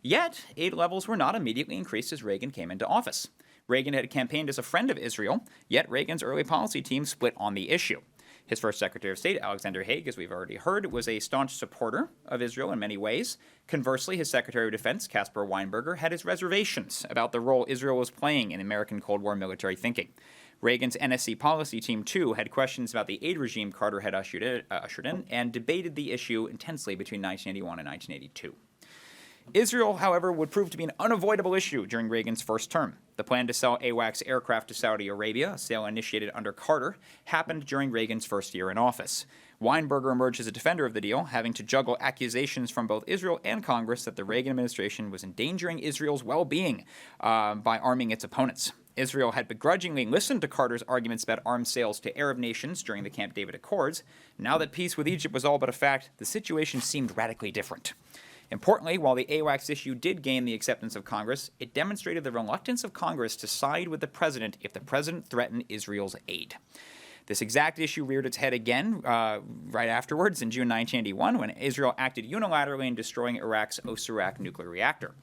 Yet, aid levels were not immediately increased as Reagan came into office. Reagan had campaigned as a friend of Israel, yet Reagan's early policy team split on the issue. His first Secretary of State, Alexander Haig, as we've already heard, was a staunch supporter of Israel in many ways. Conversely, his Secretary of Defense, Caspar Weinberger, had his reservations about the role Israel was playing in American Cold War military thinking. Reagan's NSC policy team, too, had questions about the aid regime Carter had ushered in and debated the issue intensely between 1981 and 1982. Israel, however, would prove to be an unavoidable issue during Reagan's first term. The plan to sell AWACS aircraft to Saudi Arabia, a sale initiated under Carter, happened during Reagan's first year in office. Weinberger emerged as a defender of the deal, having to juggle accusations from both Israel and Congress that the Reagan administration was endangering Israel's well-being by arming its opponents. Israel had begrudgingly listened to Carter's arguments about arms sales to Arab nations during the Camp David Accords. Now that peace with Egypt was all but a fact, the situation seemed radically different. Importantly, while the AWACS issue did gain the acceptance of Congress, it demonstrated the reluctance of Congress to side with the president if the president threatened Israel's aid. This exact issue reared its head again right afterwards in June 1981 when Israel acted unilaterally in destroying Iraq's Osirak nuclear reactor.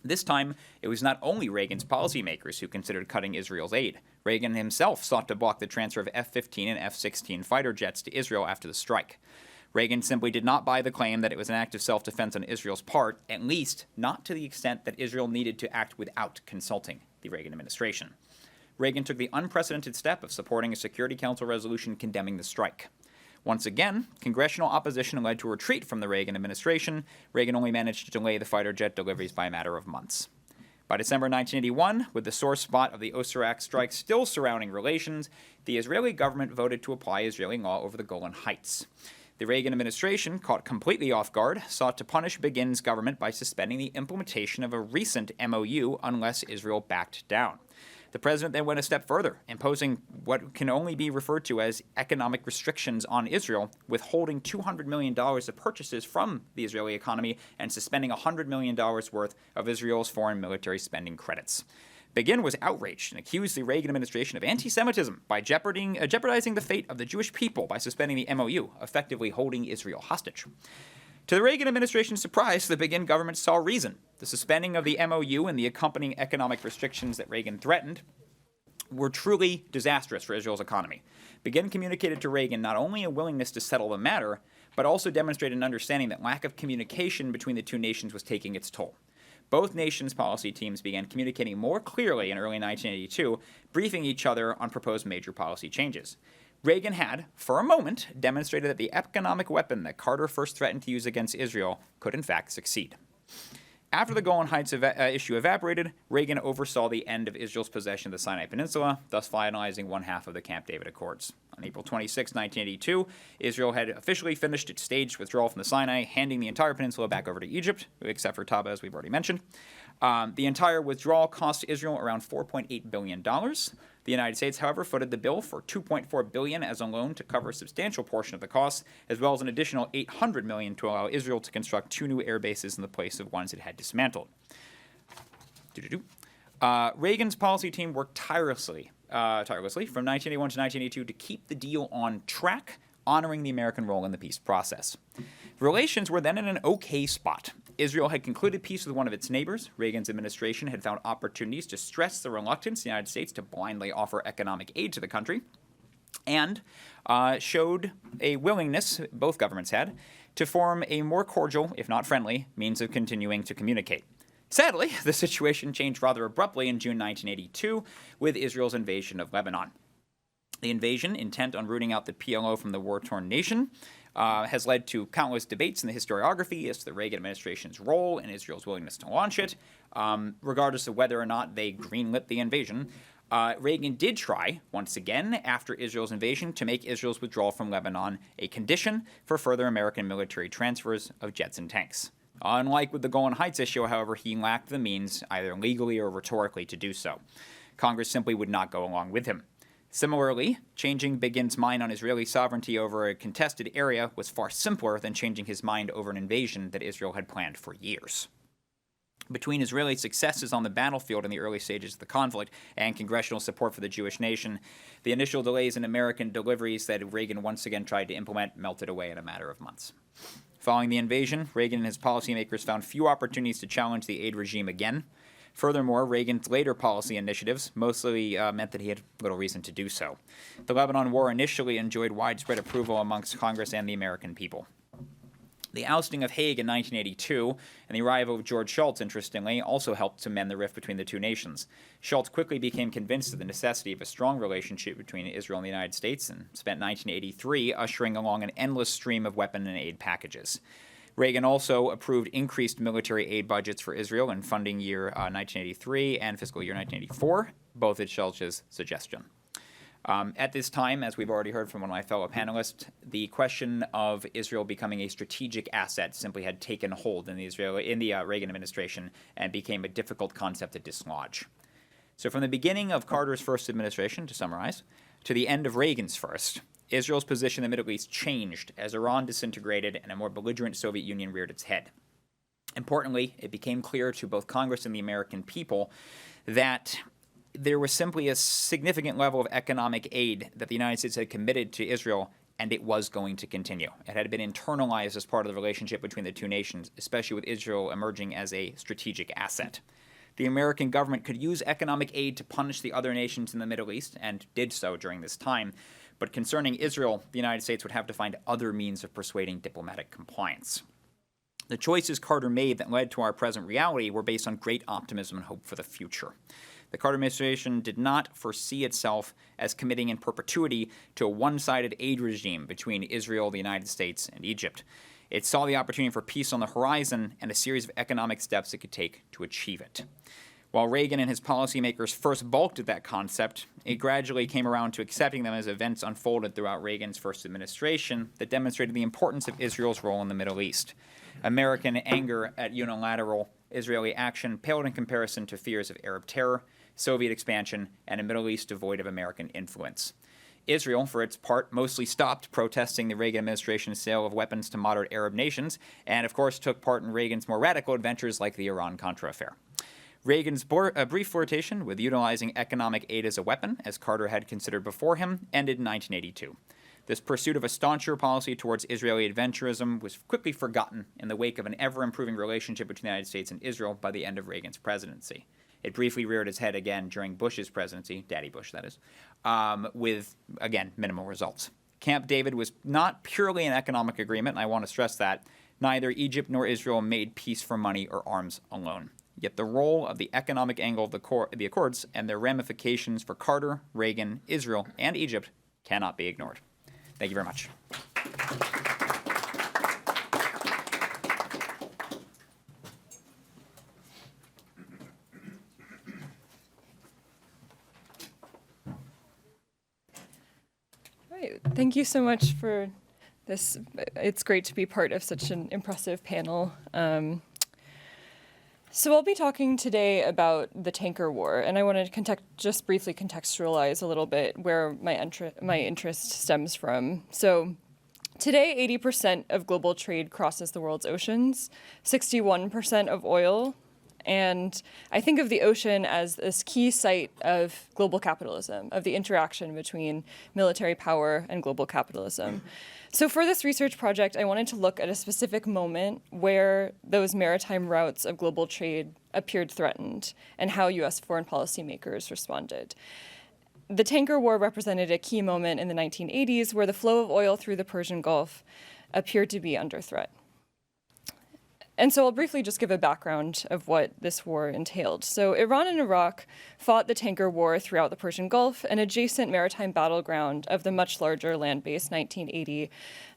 This time, it was not only Reagan's policymakers who considered cutting Israel's aid. Reagan himself sought to block the transfer of F-15 and F-16 fighter jets to Israel after the strike. Reagan simply did not buy the claim that it was an act of self-defense on Israel's part, at least not to the extent that Israel needed to act without consulting the Reagan administration. Reagan took the unprecedented step of supporting a Security Council resolution condemning the strike. Once again, congressional opposition led to a retreat from the Reagan administration. Reagan only managed to delay the fighter jet deliveries by a matter of months. By December 1981, with the sore spot of the Osirak strike still surrounding relations, the Israeli government voted to apply Israeli law over the Golan Heights. The Reagan administration, caught completely off guard, sought to punish Begin's government by suspending the implementation of a recent MOU unless Israel backed down. The president then went a step further, imposing what can only be referred to as economic restrictions on Israel, withholding $200 million of purchases from the Israeli economy and suspending $100 million worth of Israel's foreign military spending credits. Begin was outraged and accused the Reagan administration of anti-Semitism by jeopardizing the fate of the Jewish people by suspending the MOU, effectively holding Israel hostage. To the Reagan administration's surprise, the Begin government saw reason. The suspending of the MOU and the accompanying economic restrictions that Reagan threatened were truly disastrous for Israel's economy. Begin communicated to Reagan not only a willingness to settle the matter, but also demonstrated an understanding that lack of communication between the two nations was taking its toll. Both nations' policy teams began communicating more clearly in early 1982, briefing each other on proposed major policy changes. Reagan had, for a moment, demonstrated that the economic weapon that Carter first threatened to use against Israel could in fact succeed. After the Golan Heights issue evaporated, Reagan oversaw the end of Israel's possession of the Sinai Peninsula, thus finalizing one half of the Camp David Accords. On April 26, 1982, Israel had officially finished its staged withdrawal from the Sinai, handing the entire peninsula back over to Egypt, except for Taba, as we've already mentioned. The entire withdrawal cost Israel around $4.8 billion. The United States, however, footed the bill for $2.4 billion as a loan to cover a substantial portion of the costs, as well as an additional $800 million to allow Israel to construct 2 new air bases in the place of ones it had dismantled. Reagan's policy team worked tirelessly from 1981 to 1982 to keep the deal on track, honoring the American role in the peace process. Relations were then in an okay spot. Israel had concluded peace with one of its neighbors. Reagan's administration had found opportunities to stress the reluctance of the United States to blindly offer economic aid to the country, and showed a willingness, both governments had, to form a more cordial, if not friendly, means of continuing to communicate. Sadly, the situation changed rather abruptly in June 1982 with Israel's invasion of Lebanon. The invasion, intent on rooting out the PLO from the war-torn nation, has led to countless debates in the historiography as to the Reagan administration's role in Israel's willingness to launch it. Regardless of whether or not they greenlit the invasion, Reagan did try, once again, after Israel's invasion, to make Israel's withdrawal from Lebanon a condition for further American military transfers of jets and tanks. Unlike with the Golan Heights issue, however, he lacked the means, either legally or rhetorically, to do so. Congress simply would not go along with him. Similarly, changing Begin's mind on Israeli sovereignty over a contested area was far simpler than changing his mind over an invasion that Israel had planned for years. Between Israeli successes on the battlefield in the early stages of the conflict and congressional support for the Jewish nation, the initial delays in American deliveries that Reagan once again tried to implement melted away in a matter of months. Following the invasion, Reagan and his policymakers found few opportunities to challenge the aid regime again. Furthermore, Reagan's later policy initiatives mostly meant that he had little reason to do so. The Lebanon War initially enjoyed widespread approval amongst Congress and the American people. The ousting of Haig in 1982 and the arrival of George Shultz, interestingly, also helped to mend the rift between the two nations. Shultz quickly became convinced of the necessity of a strong relationship between Israel and the United States and spent 1983 ushering along an endless stream of weapon and aid packages. Reagan also approved increased military aid budgets for Israel in funding year 1983 and fiscal year 1984, both at Shultz's suggestion. At this time, as we've already heard from one of my fellow panelists, the question of Israel becoming a strategic asset simply had taken hold in the Reagan administration and became a difficult concept to dislodge. So from the beginning of Carter's first administration, to summarize, to the end of Reagan's first, Israel's position in the Middle East changed as Iran disintegrated and a more belligerent Soviet Union reared its head. Importantly, it became clear to both Congress and the American people that there was simply a significant level of economic aid that the United States had committed to Israel, and it was going to continue. It had been internalized as part of the relationship between the two nations, especially with Israel emerging as a strategic asset. The American government could use economic aid to punish the other nations in the Middle East, and did so during this time. But concerning Israel, the United States would have to find other means of persuading diplomatic compliance. The choices Carter made that led to our present reality were based on great optimism and hope for the future. The Carter administration did not foresee itself as committing in perpetuity to a one-sided aid regime between Israel, the United States, and Egypt. It saw the opportunity for peace on the horizon and a series of economic steps it could take to achieve it. While Reagan and his policymakers first balked at that concept, it gradually came around to accepting them as events unfolded throughout Reagan's first administration that demonstrated the importance of Israel's role in the Middle East. American anger at unilateral Israeli action paled in comparison to fears of Arab terror, Soviet expansion, and a Middle East devoid of American influence. Israel, for its part, mostly stopped protesting the Reagan administration's sale of weapons to moderate Arab nations, and of course took part in Reagan's more radical adventures like the Iran-Contra affair. Reagan's brief flirtation with utilizing economic aid as a weapon, as Carter had considered before him, ended in 1982. This pursuit of a stauncher policy towards Israeli adventurism was quickly forgotten in the wake of an ever-improving relationship between the United States and Israel by the end of Reagan's presidency. It briefly reared its head again during Bush's presidency, Daddy Bush, that is, with, again, minimal results. Camp David was not purely an economic agreement, and I want to stress that. Neither Egypt nor Israel made peace for money or arms alone. Yet the role of the economic angle of the Accords and their ramifications for Carter, Reagan, Israel, and Egypt cannot be ignored. Thank you very much. All right. Thank you so much for this. It's great to be part of such an impressive panel. So I'll be talking today about the tanker war, and I want to just briefly contextualize a little bit where my interest stems from. So today, 80% of global trade crosses the world's oceans, 61% of oil, and I think of the ocean as this key site of global capitalism, of the interaction between military power and global capitalism. So for this research project, I wanted to look at a specific moment where those maritime routes of global trade appeared threatened and how U.S. foreign policy makers responded. The tanker war represented a key moment in the 1980s where the flow of oil through the Persian Gulf appeared to be under threat. And so I'll briefly just give a background of what this war entailed. So Iran and Iraq fought the tanker war throughout the Persian Gulf, an adjacent maritime battleground of the much larger land-based 1980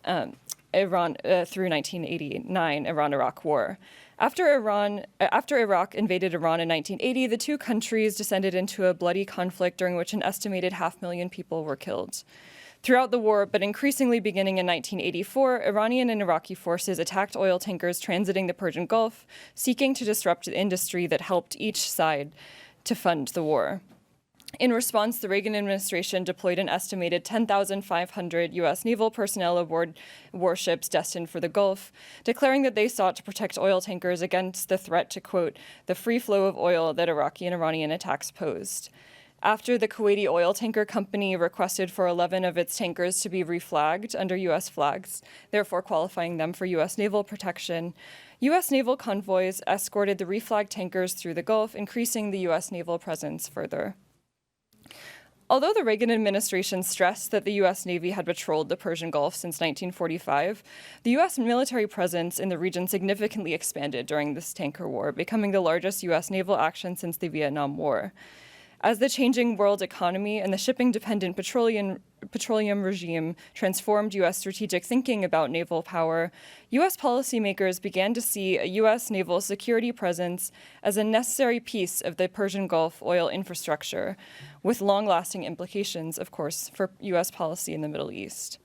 through 1989 Iran-Iraq war. After Iraq invaded Iran in 1980, the two countries descended into a bloody conflict during which an estimated 500,000 people were killed. Throughout the war, but increasingly beginning in 1984, Iranian and Iraqi forces attacked oil tankers transiting the Persian Gulf, seeking to disrupt the industry that helped each side to fund the war. In response, the Reagan administration deployed an estimated 10,500 U.S. naval personnel aboard warships destined for the Gulf, declaring that they sought to protect oil tankers against the threat to, quote, the free flow of oil that Iraqi and Iranian attacks posed. After the Kuwaiti oil tanker company requested for 11 of its tankers to be reflagged under U.S. flags, therefore qualifying them for U.S. naval protection, U.S. naval convoys escorted the reflagged tankers through the Gulf, increasing the U.S. naval presence further. Although the Reagan administration stressed that the U.S. Navy had patrolled the Persian Gulf since 1945, the U.S. military presence in the region significantly expanded during this tanker war, becoming the largest U.S. naval action since the Vietnam War. As the changing world economy and the shipping-dependent petroleum regime transformed U.S. strategic thinking about naval power, U.S. policymakers began to see a U.S. naval security presence as a necessary piece of the Persian Gulf oil infrastructure, with long-lasting implications, of course, for U.S. policy in the Middle East.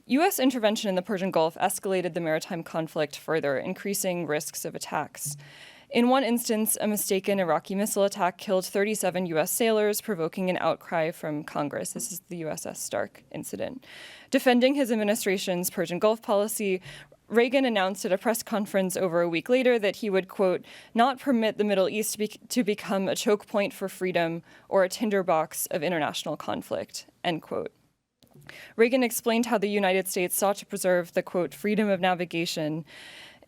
U.S. intervention in the Persian Gulf escalated the maritime conflict further, increasing risks of attacks. In one instance, a mistaken Iraqi missile attack killed 37 U.S. sailors, provoking an outcry from Congress. This is the USS Stark incident. Defending his administration's Persian Gulf policy, Reagan announced at a press conference over a week later that he would, quote, not permit the Middle East to become a choke point for freedom or a tinderbox of international conflict, end quote. Reagan explained how the United States sought to preserve the, quote, freedom of navigation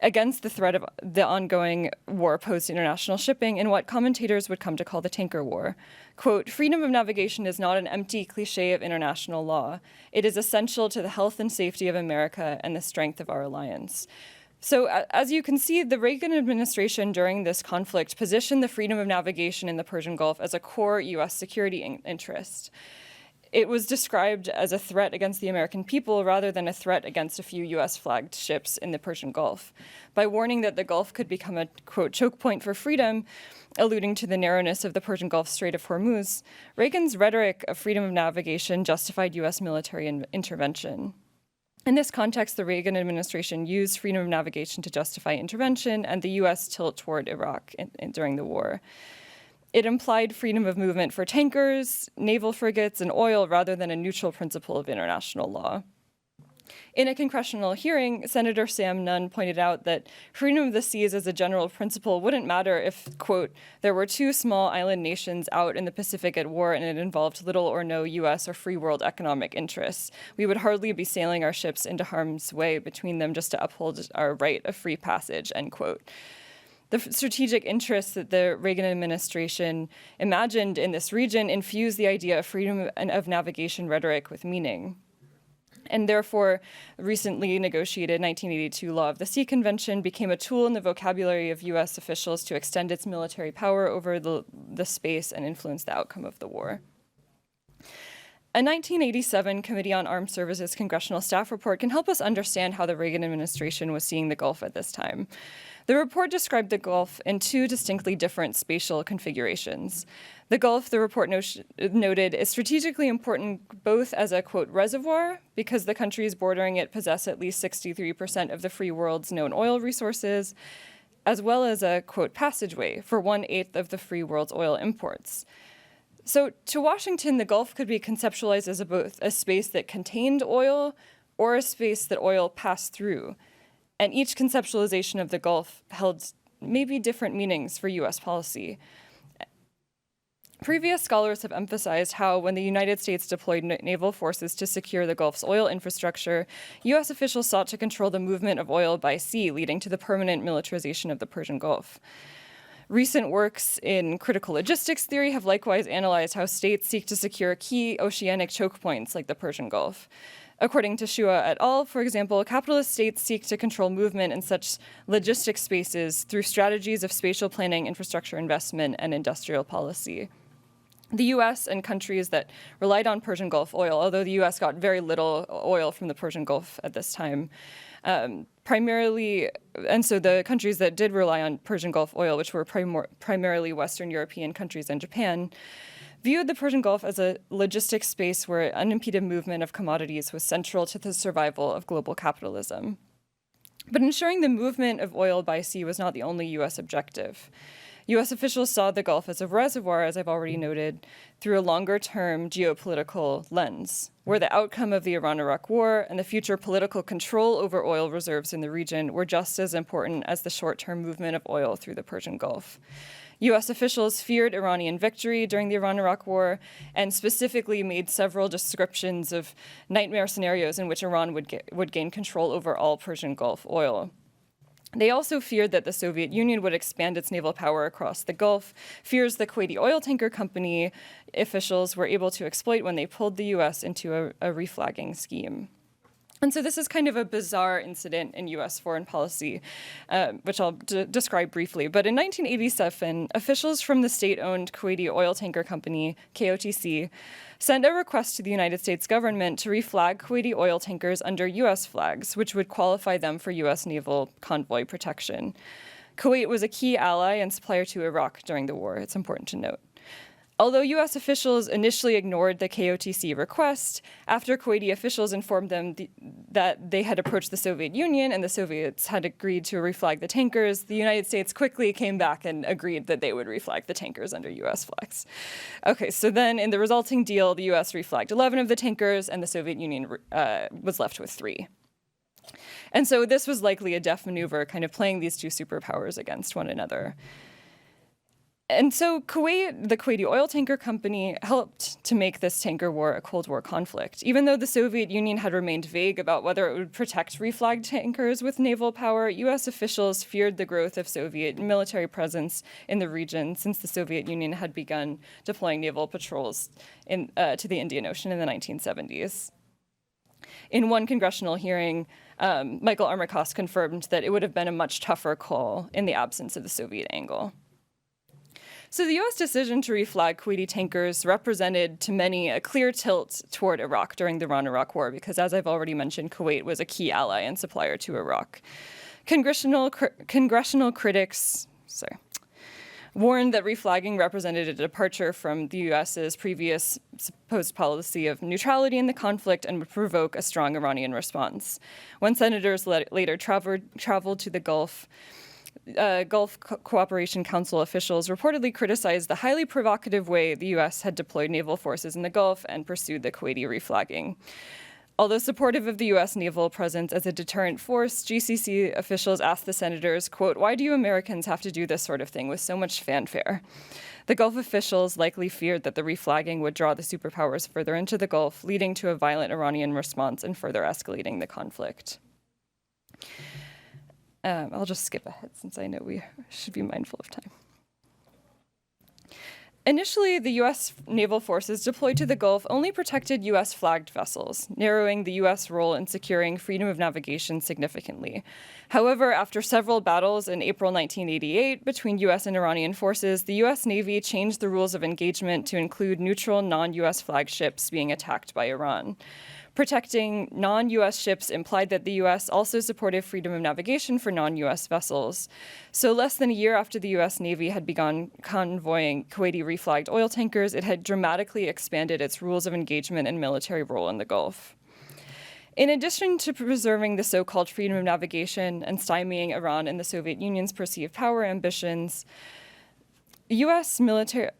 against the threat of the ongoing war posed to international shipping in what commentators would come to call the tanker war. Quote, freedom of navigation is not an empty cliche of international law. It is essential to the health and safety of America and the strength of our alliance. So as you can see, the Reagan administration during this conflict positioned the freedom of navigation in the Persian Gulf as a core U.S. security interest. It was described as a threat against the American people rather than a threat against a few U.S.-flagged ships in the Persian Gulf. By warning that the Gulf could become a, quote, choke point for freedom, alluding to the narrowness of the Persian Gulf Strait of Hormuz, Reagan's rhetoric of freedom of navigation justified U.S. military intervention. In this context, the Reagan administration used freedom of navigation to justify intervention and the U.S. tilt toward Iraq during the war. It implied freedom of movement for tankers, naval frigates, and oil rather than a neutral principle of international law. In a congressional hearing, Senator Sam Nunn pointed out that freedom of the seas as a general principle wouldn't matter if, quote, there were two small island nations out in the Pacific at war and it involved little or no U.S. or free world economic interests. We would hardly be sailing our ships into harm's way between them just to uphold our right of free passage, end quote. The strategic interests that the Reagan administration imagined in this region infused the idea of freedom of navigation rhetoric with meaning. And therefore, recently negotiated 1982 Law of the Sea Convention became a tool in the vocabulary of U.S. officials to extend its military power over the space and influence the outcome of the war. A 1987 Committee on Armed Services congressional staff report can help us understand how the Reagan administration was seeing the Gulf at this time. The report described the Gulf in two distinctly different spatial configurations. The Gulf, the report noted, is strategically important both as a, quote, reservoir, because the countries bordering it possess at least 63% of the free world's known oil resources, as well as a, quote, passageway for 1/8 of the free world's oil imports. So to Washington, the Gulf could be conceptualized as both a space that contained oil or a space that oil passed through. And each conceptualization of the Gulf held maybe different meanings for U.S. policy. Previous scholars have emphasized how when the United States deployed naval forces to secure the Gulf's oil infrastructure, U.S. officials sought to control the movement of oil by sea, leading to the permanent militarization of the Persian Gulf. Recent works in critical logistics theory have likewise analyzed how states seek to secure key oceanic choke points like the Persian Gulf. According to Shua et al., for example, capitalist states seek to control movement in such logistic spaces through strategies of spatial planning, infrastructure investment, and industrial policy. The U.S. and countries that relied on Persian Gulf oil, although the U.S. got very little oil from the Persian Gulf at this time, primarily, and so the countries that did rely on Persian Gulf oil, which were primarily Western European countries and Japan, viewed the Persian Gulf as a logistics space where unimpeded movement of commodities was central to the survival of global capitalism. But ensuring the movement of oil by sea was not the only U.S. objective. U.S. officials saw the Gulf as a reservoir, as I've already noted, through a longer-term geopolitical lens, where the outcome of the Iran-Iraq War and the future political control over oil reserves in the region were just as important as the short-term movement of oil through the Persian Gulf. U.S. officials feared Iranian victory during the Iran-Iraq War and specifically made several descriptions of nightmare scenarios in which Iran would gain control over all Persian Gulf oil. They also feared that the Soviet Union would expand its naval power across the Gulf, fears the Kuwaiti oil tanker company officials were able to exploit when they pulled the U.S. into a reflagging scheme. And so this is kind of a bizarre incident in U.S. foreign policy, which I'll describe briefly. But in 1987, officials from the state-owned Kuwaiti oil tanker company, KOTC, sent a request to the United States government to reflag Kuwaiti oil tankers under U.S. flags, which would qualify them for U.S. naval convoy protection. Kuwait was a key ally and supplier to Iraq during the war, it's important to note. Although U.S. officials initially ignored the KOTC request, after Kuwaiti officials informed them that they had approached the Soviet Union and the Soviets had agreed to reflag the tankers, the United States quickly came back and agreed that they would reflag the tankers under U.S. flags. Okay, so then in the resulting deal, the U.S. reflagged 11 of the tankers and the Soviet Union was left with 3. And so this was likely a deft maneuver, kind of playing these two superpowers against one another. And so Kuwait, the Kuwaiti oil tanker company, helped to make this tanker war a Cold War conflict. Even though the Soviet Union had remained vague about whether it would protect reflagged tankers with naval power, U.S. officials feared the growth of Soviet military presence in the region since the Soviet Union had begun deploying naval patrols to the Indian Ocean in the 1970s. In one congressional hearing, Michael Armacost confirmed that it would have been a much tougher call in the absence of the Soviet angle. So the U.S. decision to reflag Kuwaiti tankers represented to many a clear tilt toward Iraq during the Iran-Iraq War because, as I've already mentioned, Kuwait was a key ally and supplier to Iraq. Congressional critics warned that reflagging represented a departure from the U.S.'s previous supposed policy of neutrality in the conflict and would provoke a strong Iranian response. When senators later traveled to the Gulf Cooperation Council officials reportedly criticized the highly provocative way the U.S. had deployed naval forces in the Gulf and pursued the Kuwaiti reflagging. Although supportive of the U.S. naval presence as a deterrent force, GCC officials asked the senators, quote, "Why do you Americans have to do this sort of thing with so much fanfare?" The Gulf officials likely feared that the reflagging would draw the superpowers further into the Gulf, leading to a violent Iranian response and further escalating the conflict. I'll just skip ahead since I know we should be mindful of time. Initially, the U.S. naval forces deployed to the Gulf only protected U.S.-flagged vessels, narrowing the U.S. role in securing freedom of navigation significantly. However, after several battles in April 1988 between U.S. and Iranian forces, the U.S. Navy changed the rules of engagement to include neutral non-U.S. flagships being attacked by Iran. Protecting non-U.S. ships implied that the U.S. also supported freedom of navigation for non-U.S. vessels. So less than a year after the U.S. Navy had begun convoying Kuwaiti reflagged oil tankers, it had dramatically expanded its rules of engagement and military role in the Gulf. In addition to preserving the so-called freedom of navigation and stymieing Iran and the Soviet Union's perceived power ambitions, Secretary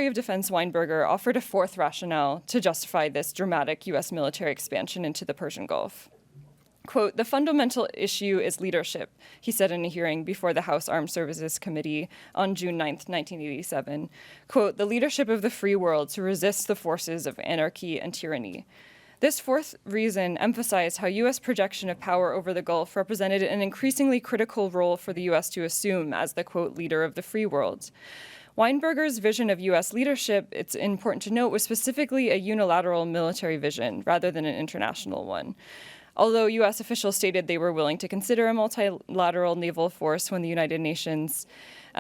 of Defense Weinberger offered a fourth rationale to justify this dramatic U.S. military expansion into the Persian Gulf. Quote, "The fundamental issue is leadership," he said in a hearing before the House Armed Services Committee on June 9, 1987. Quote, "The leadership of the free world to resist the forces of anarchy and tyranny." This fourth reason emphasized how U.S. projection of power over the Gulf represented an increasingly critical role for the U.S. to assume as the, quote, "leader of the free world." Weinberger's vision of U.S. leadership, it's important to note, was specifically a unilateral military vision rather than an international one. Although U.S. officials stated they were willing to consider a multilateral naval force when the United Nations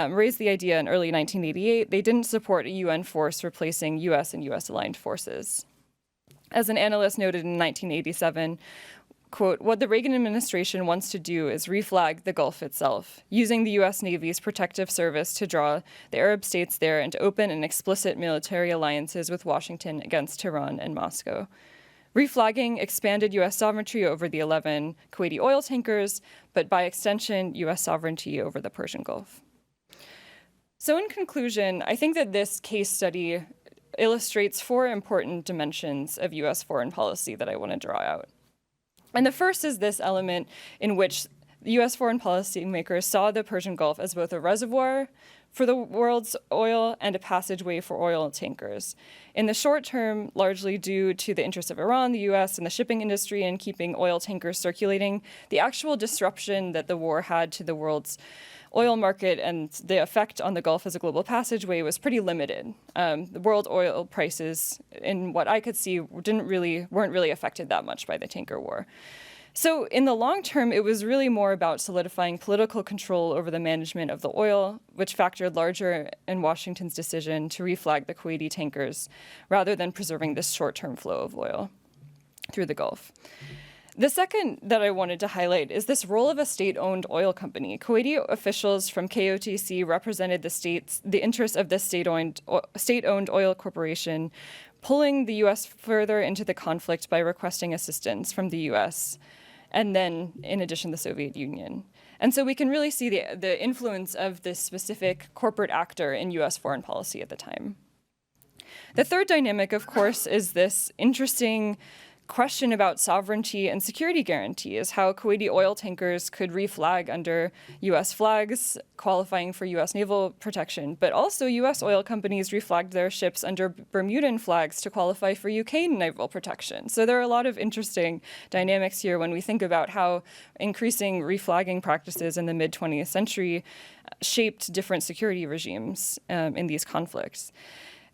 raised the idea in early 1988, they didn't support a UN force replacing U.S. and U.S.-aligned forces. As an analyst noted in 1987, quote, "What the Reagan administration wants to do is reflag the Gulf itself, using the U.S. Navy's protective service to draw the Arab states there into open and explicit military alliances with Washington against Tehran and Moscow. Reflagging expanded U.S. sovereignty over the 11 Kuwaiti oil tankers, but by extension, U.S. sovereignty over the Persian Gulf." So in conclusion, I think that this case study illustrates four important dimensions of U.S. foreign policy that I want to draw out. And the first is this element in which U.S. foreign policymakers saw the Persian Gulf as both a reservoir for the world's oil and a passageway for oil tankers. In the short term, largely due to the interests of Iran, the U.S., and the shipping industry in keeping oil tankers circulating, the actual disruption that the war had to the world's oil market and the effect on the Gulf as a global passageway was pretty limited. The world oil prices, in what I could see, weren't really affected that much by the tanker war. So in the long term, it was really more about solidifying political control over the management of the oil, which factored larger in Washington's decision to reflag the Kuwaiti tankers, rather than preserving this short-term flow of oil through the Gulf. The second that I wanted to highlight is this role of a state-owned oil company. Kuwaiti officials from KOTC represented the interests of this state-owned oil corporation, pulling the U.S. further into the conflict by requesting assistance from the U.S., and then, in addition, the Soviet Union. And so we can really see the influence of this specific corporate actor in U.S. foreign policy at the time. The third dynamic, of course, is this interesting question about sovereignty and security guarantees, how Kuwaiti oil tankers could reflag under U.S. flags, qualifying for U.S. naval protection, but also U.S. oil companies reflagged their ships under Bermudan flags to qualify for UK naval protection. So there are a lot of interesting dynamics here when we think about how increasing reflagging practices in the mid-20th century shaped different security regimes in these conflicts.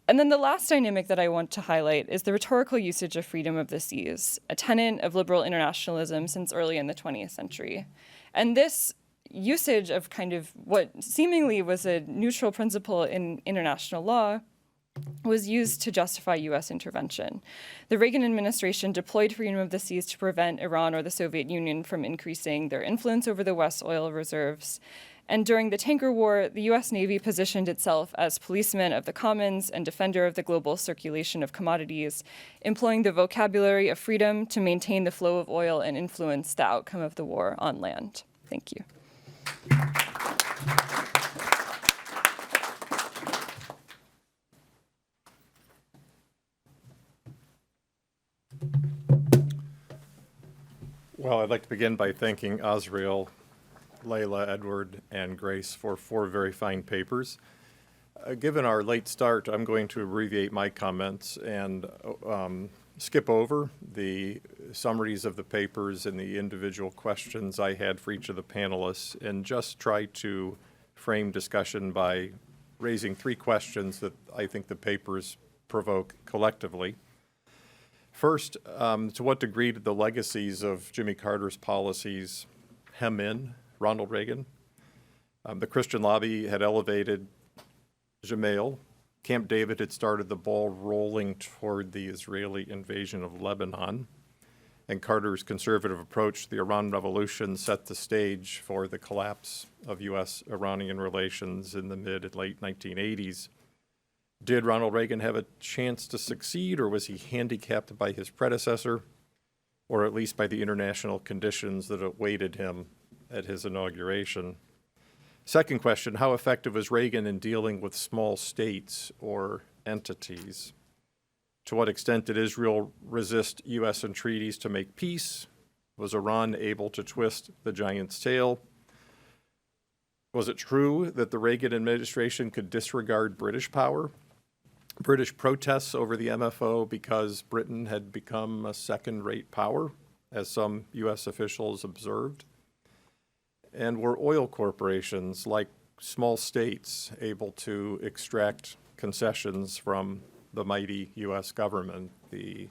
And then the last dynamic that I want to highlight is the rhetorical usage of freedom of the seas, a tenet of liberal internationalism since early in the 20th century. And this usage of kind of what seemingly was a neutral principle in international law was used to justify U.S. intervention. The Reagan administration deployed freedom of the seas to prevent Iran or the Soviet Union from increasing their influence over the West oil reserves. And during the tanker war, the U.S. Navy positioned itself as policeman of the commons and defender of the global circulation of commodities, employing the vocabulary of freedom to maintain the flow of oil and influence the outcome of the war on land. Thank you. Well, I'd like to begin by thanking Azriel, Laila, Edward, and Grace for 4 very fine papers. Given our late start, I'm going to abbreviate my comments and skip over the summaries of the papers and the individual questions I had for each of the panelists and just try to frame discussion by raising 3 questions that I think the papers provoke collectively. First, to what degree did the legacies of Jimmy Carter's policies hem in Ronald Reagan? The Christian lobby had elevated Gemayel. Camp David had started the ball rolling toward the Israeli invasion of Lebanon. And Carter's conservative approach to the Iran Revolution set the stage for the collapse of U.S.-Iranian relations in the mid and late 1980s. Did Ronald Reagan have a chance to succeed, or was he handicapped by his predecessor, or at least by the international conditions that awaited him at his inauguration? Second question, how effective was Reagan in dealing with small states or entities? To what extent did Israel resist U.S. entreaties to make peace? Was Iran able to twist the giant's tail? Was it true that the Reagan administration could disregard British power? British protests over the MFO because Britain had become a second-rate power, as some U.S. officials observed? And were oil corporations, like small states, able to extract concessions from the mighty U.S. government, the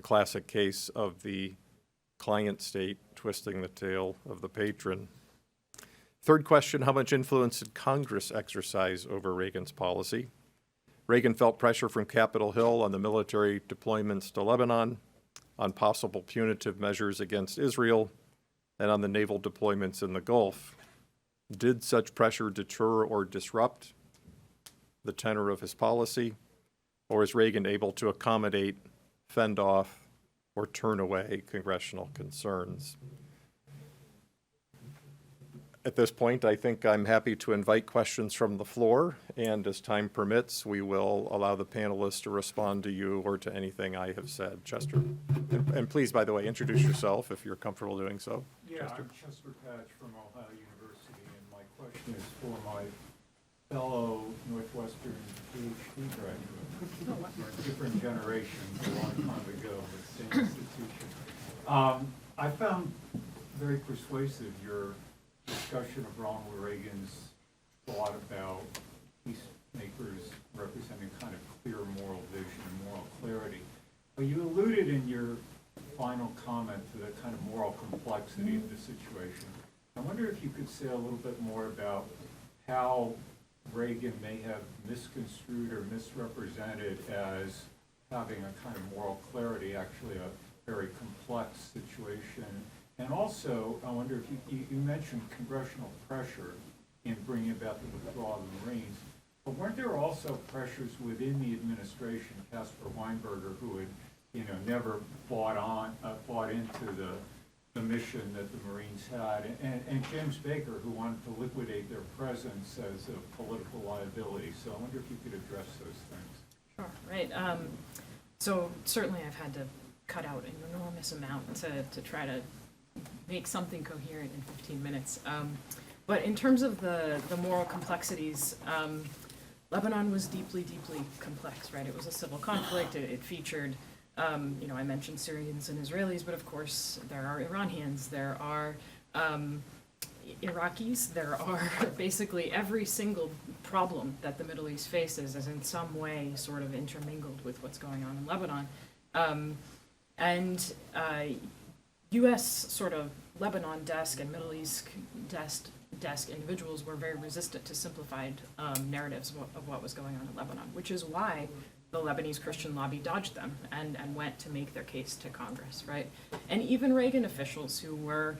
classic case of the client state twisting the tail of the patron? Third question, how much influence did Congress exercise over Reagan's policy? Reagan felt pressure from Capitol Hill on the military deployments to Lebanon, on possible punitive measures against Israel, and on the naval deployments in the Gulf. Did such pressure deter or disrupt the tenor of his policy, or is Reagan able to accommodate, fend off, or turn away congressional concerns? At this point, I think I'm happy to invite questions from the floor, and as time permits, we will allow the panelists to respond to you or to anything I have said. Chester. And please, by the way, introduce yourself if you're comfortable doing so. Yeah, Chester. I'm Chester Patch from Ohio University, and my question is for my fellow Northwestern PhD graduate, or different generations, a long time ago, but same institution. I found very persuasive your discussion of Ronald Reagan's thought about peacemakers representing kind of clear moral vision and moral clarity. But you alluded in your final comment to the kind of moral complexity of the situation. I wonder if you could say a little bit more about how Reagan may have misconstrued or misrepresented as having a kind of moral clarity, actually a very complex situation. And also, I wonder if you mentioned congressional pressure in bringing about the withdrawal of the Marines, but weren't there also pressures within the administration, Caspar Weinberger, who had, never bought into the mission that the Marines had, and James Baker, who wanted to liquidate their presence as a political liability. So I wonder if you could address those things. Sure, right. So certainly I've had to cut out an enormous amount to try to make something coherent in 15 minutes. But in terms of the moral complexities, Lebanon was deeply, deeply complex, right? It was a civil conflict. It featured, I mentioned Syrians and Israelis, but of course there are Iranians, there are Iraqis, there are basically every single problem that the Middle East faces is in some way sort of intermingled with what's going on in Lebanon. U.S. sort of Lebanon desk and Middle East desk individuals were very resistant to simplified narratives of what was going on in Lebanon, which is why the Lebanese Christian lobby dodged them and went to make their case to Congress, right? And even Reagan officials who were,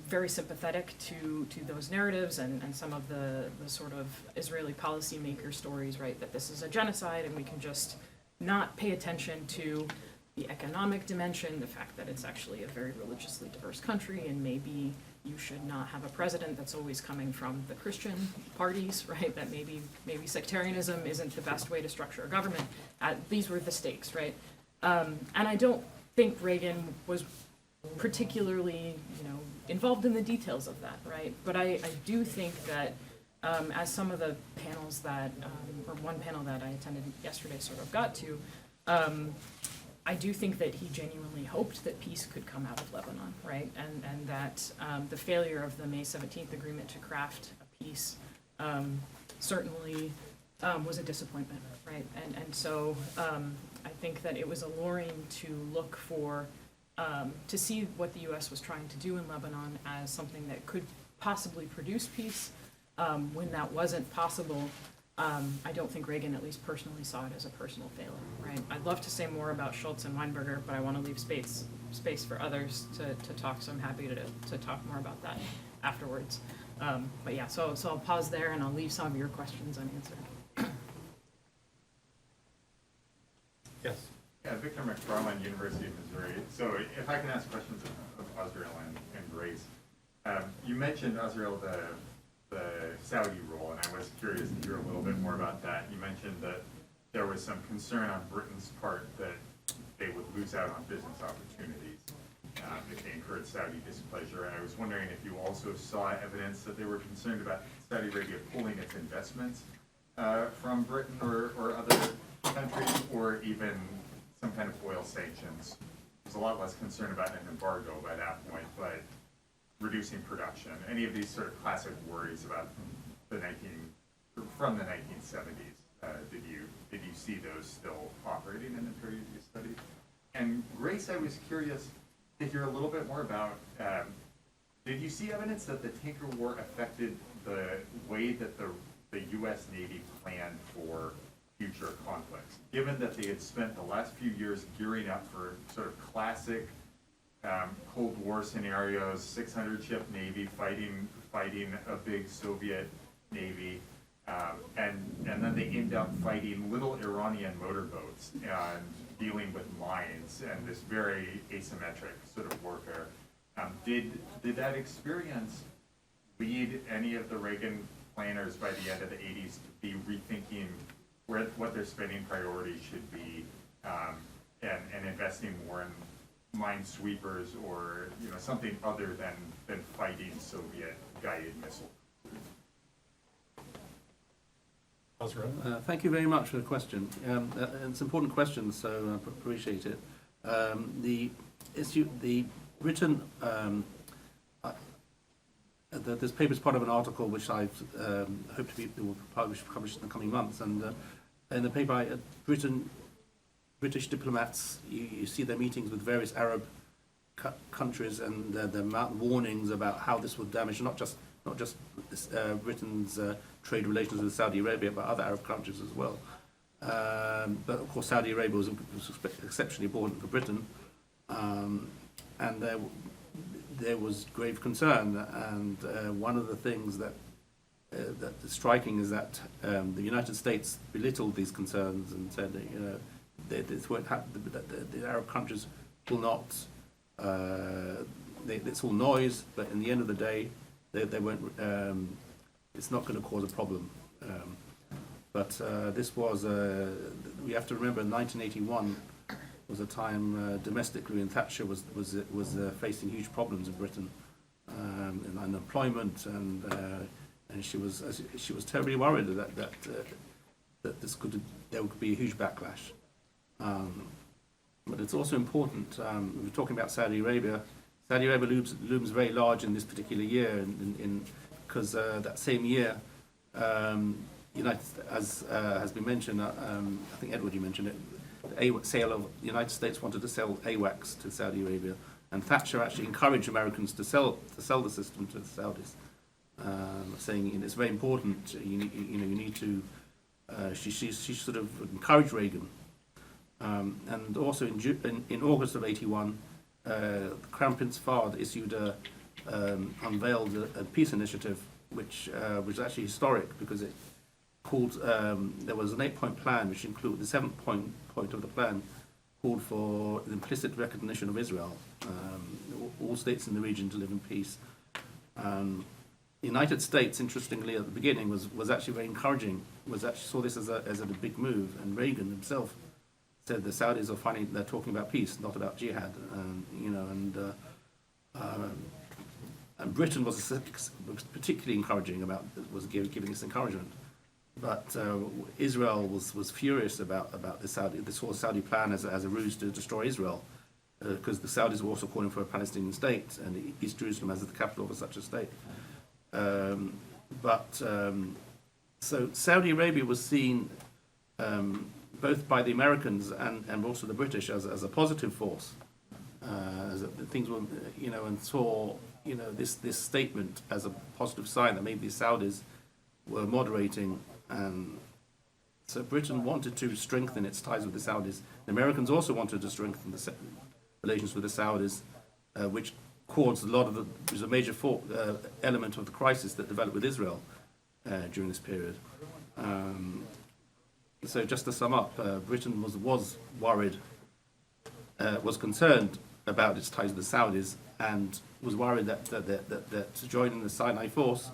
very sympathetic to those narratives and some of the sort of Israeli policymaker stories, right, that this is a genocide and we can just not pay attention to the economic dimension, the fact that it's actually a very religiously diverse country, and maybe you should not have a president that's always coming from the Christian parties, right? That maybe sectarianism isn't the best way to structure a government. These were the stakes, right? And I don't think Reagan was particularly, involved in the details of that, right? But I do think that as some of the panels that, or one panel that I attended yesterday sort of got to, I do think that he genuinely hoped that peace could come out of Lebanon, right? And that the failure of the May 17th agreement to craft a peace certainly was a disappointment, right? And so I think that it was alluring to look for, to see what the U.S. was trying to do in Lebanon as something that could possibly produce peace. When that wasn't possible, I don't think Reagan, at least personally, saw it as a personal failure, right? I'd love to say more about Schultz and Weinberger, but I want to leave space for others to talk, so I'm happy to talk more about that afterwards. But yeah, so I'll pause there and I'll leave some of your questions unanswered. Yes. Yeah, Victor McFarland, University of Missouri. So if I can ask questions of Azriel and Grace. You mentioned, Azriel, the Saudi role, and I was curious to hear a little bit more about that. You mentioned that there was some concern on Britain's part that they would lose out on business opportunities if they incurred Saudi displeasure. And I was wondering if you also saw evidence that they were concerned about Saudi Arabia pulling its investments from Britain or other countries, or even some kind of oil sanctions. There's a lot less concern about an embargo by that point, but reducing production. Any of these sort of classic worries about from the 1970s, did you see those still operating in the period you studied? And Grace, I was curious to hear a little bit more about, did you see evidence that the tanker war affected the way that the U.S. Navy planned for future conflicts, given that they had spent the last few years gearing up for sort of classic Cold War scenarios, 600-ship Navy fighting a big Soviet Navy, and then they end up fighting little Iranian motorboats and dealing with mines and this very asymmetric sort of warfare. Did that experience lead any of the Reagan planners by the end of the 80s to be rethinking what their spending priorities should be, and investing more in minesweepers or something other than fighting Soviet guided missiles? Thank you very much for the question. It's an important question, so I appreciate it. Britain, this paper is part of an article which I hope to be published in the coming months, and in the paper, British diplomats, you see their meetings with various Arab countries and the warnings about how this would damage not just Britain's trade relations with Saudi Arabia, but other Arab countries as well. But of course, Saudi Arabia was exceptionally important for Britain, and there was grave concern. And one of the things that is striking is that the United States belittled these concerns and said that this won't happen. The Arab countries will not. It's all noise, but in the end of the day, they won't. It's not going to cause a problem. But this was. We have to remember, 1981 was a time domestically, and Thatcher was facing huge problems in Britain, in unemployment, and she was terribly worried that there would be a huge backlash. But it's also important, we're talking about Saudi Arabia. Saudi Arabia looms very large in this particular year, because that same year, as has been mentioned, I think Edward, you mentioned it, the sale of the United States wanted to sell AWACS to Saudi Arabia, and Thatcher actually encouraged Americans to sell the system to the Saudis, saying it's very important. You need to. She sort of encouraged Reagan. And also in August of '81, Crown Prince Fahd unveiled a peace initiative, which was actually historic because it called. There was an 8-point plan, which included the 7th point of the plan called for the implicit recognition of Israel, all states in the region to live in peace. The United States, interestingly, at the beginning was actually very encouraging. Was actually saw this as a big move, and Reagan himself said the Saudis they're talking about peace, not about jihad, and Britain was particularly encouraging was giving us encouragement. But Israel was furious about the Saudi plan as a ruse to destroy Israel, because the Saudis were also calling for a Palestinian state and East Jerusalem as the capital of such a state. So Saudi Arabia was seen both by the Americans and also the British as a positive force, things were, and saw this statement as a positive sign that maybe the Saudis were moderating. And so Britain wanted to strengthen its ties with the Saudis. The Americans also wanted to strengthen the relations with the Saudis, which caused was a major element of the crisis that developed with Israel during this period. So just to sum up, Britain was worried, was concerned about its ties with the Saudis, and was worried that joining the Sinai Force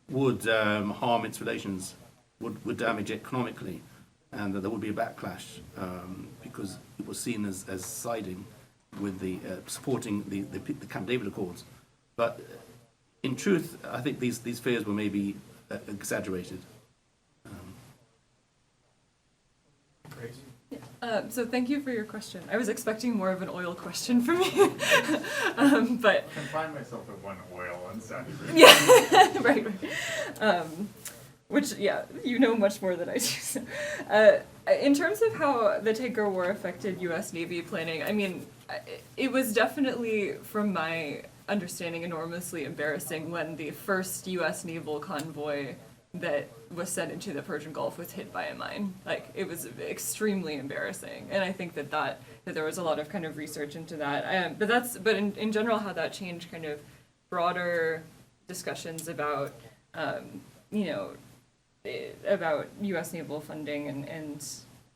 would harm its relations, would damage it economically, and that there would be a backlash because it was seen as siding with supporting the Camp David Accords. But in truth, I think these fears were maybe exaggerated. So thank you for your question. I was expecting more of an oil question from you, but I confine myself to one oil and Saudi Arabia. yeah, right. Which, yeah, you know much more than I do. So, in terms of how the Tanker War affected U.S. Navy planning, I mean, it was definitely, from my understanding, enormously embarrassing when the first U.S. naval convoy that was sent into the Persian Gulf was hit by a mine. Like, it was extremely embarrassing, and I think that there was a lot of kind of research into that. But in general, how that changed kind of broader discussions about about U.S. naval funding and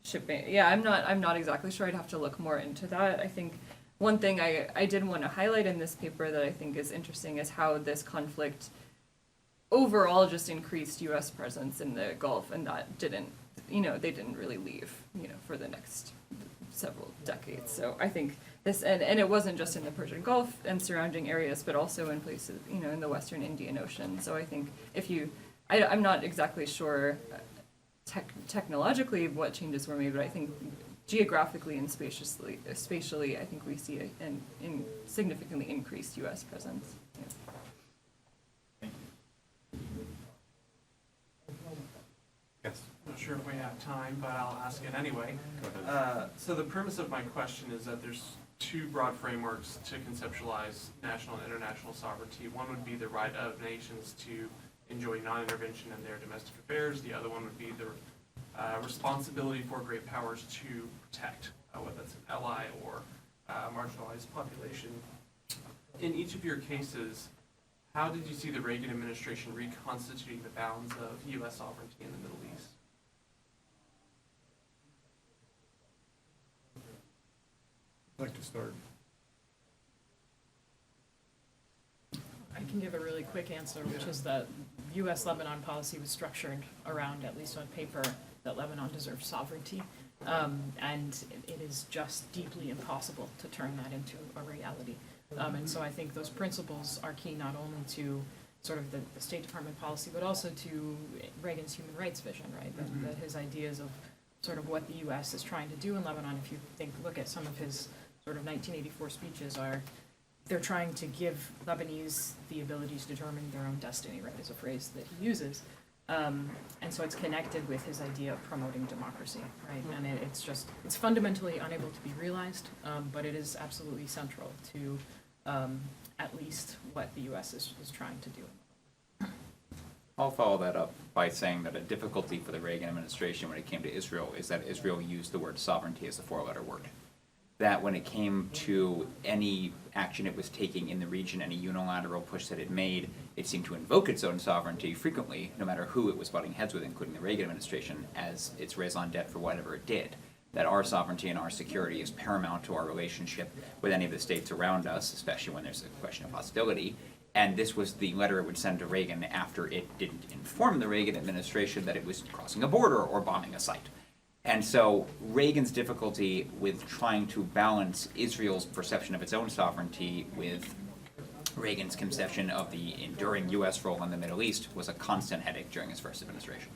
shipping. Yeah, I'm not exactly sure. I'd have to look more into that. I think one thing I did want to highlight in this paper that I think is interesting is how this conflict overall just increased U.S. presence in the Gulf, and that they didn't really leave, for the next several decades. So I think this, and it wasn't just in the Persian Gulf and surrounding areas, but also in places, in the Western Indian Ocean. So I think I'm not exactly sure technologically what changes were made, but I think geographically and spatially, I think we see an significantly increased U.S. presence. Yeah. Yes. I'm not sure if we have time, but I'll ask it anyway. So the premise of my question is that there's two broad frameworks to conceptualize national and international sovereignty. One would be the right of nations to enjoy non-intervention in their domestic affairs. The other one would be the responsibility for great powers to protect, whether that's an ally or marginalized population. In each of your cases, how did you see the Reagan administration reconstituting the bounds of U.S. sovereignty in the Middle East? I'd like to start. I can give a really quick answer, which is that U.S. Lebanon policy was structured around, at least on paper, that Lebanon deserves sovereignty. And it is just deeply impossible to turn that into a reality. And so I think those principles are key not only to sort of the State Department policy, but also to Reagan's human rights vision, right? That his ideas of sort of what the U.S. is trying to do in Lebanon, if you look at some of his sort of 1984 speeches, they're trying to give Lebanese the ability to determine their own destiny, right, is a phrase that he uses. And so it's connected with his idea of promoting democracy, right? And it's fundamentally unable to be realized, but it is absolutely central to at least what the U.S. is trying to do. I'll follow that up by saying that a difficulty for the Reagan administration when it came to Israel is that Israel used the word sovereignty as a four-letter word. That when it came to any action it was taking in the region, any unilateral push that it made, it seemed to invoke its own sovereignty frequently, no matter who it was butting heads with, including the Reagan administration, as its raison d'etre for whatever it did. That our sovereignty and our security is paramount to our relationship with any of the states around us, especially when there's a question of hostility. And this was the letter it would send to Reagan after it didn't inform the Reagan administration that it was crossing a border or bombing a site. And so Reagan's difficulty with trying to balance Israel's perception of its own sovereignty with Reagan's conception of the enduring U.S. role in the Middle East was a constant headache during his first administration.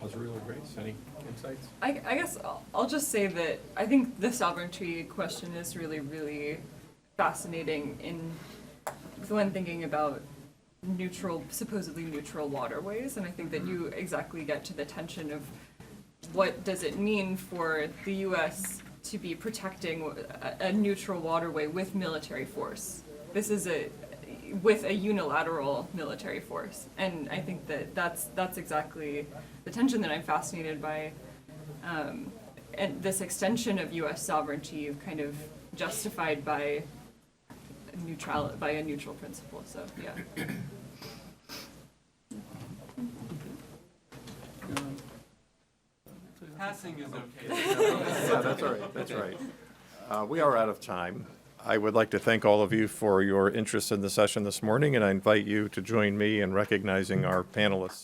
Azriel or Grace, any insights? I guess I'll just say that I think the sovereignty question is really, really fascinating when thinking about supposedly neutral waterways, and I think that you exactly get to the tension of what does it mean for the U.S. to be protecting a neutral waterway with military force. This is with a unilateral military force, and I think that that's exactly the tension that I'm fascinated by, and this extension of U.S. sovereignty kind of justified by a neutral principle. So yeah. Passing is okay. Yeah, that's all right, that's right. We are out of time. I would like to thank all of you for your interest in the session this morning, and I invite you to join me in recognizing our panelists.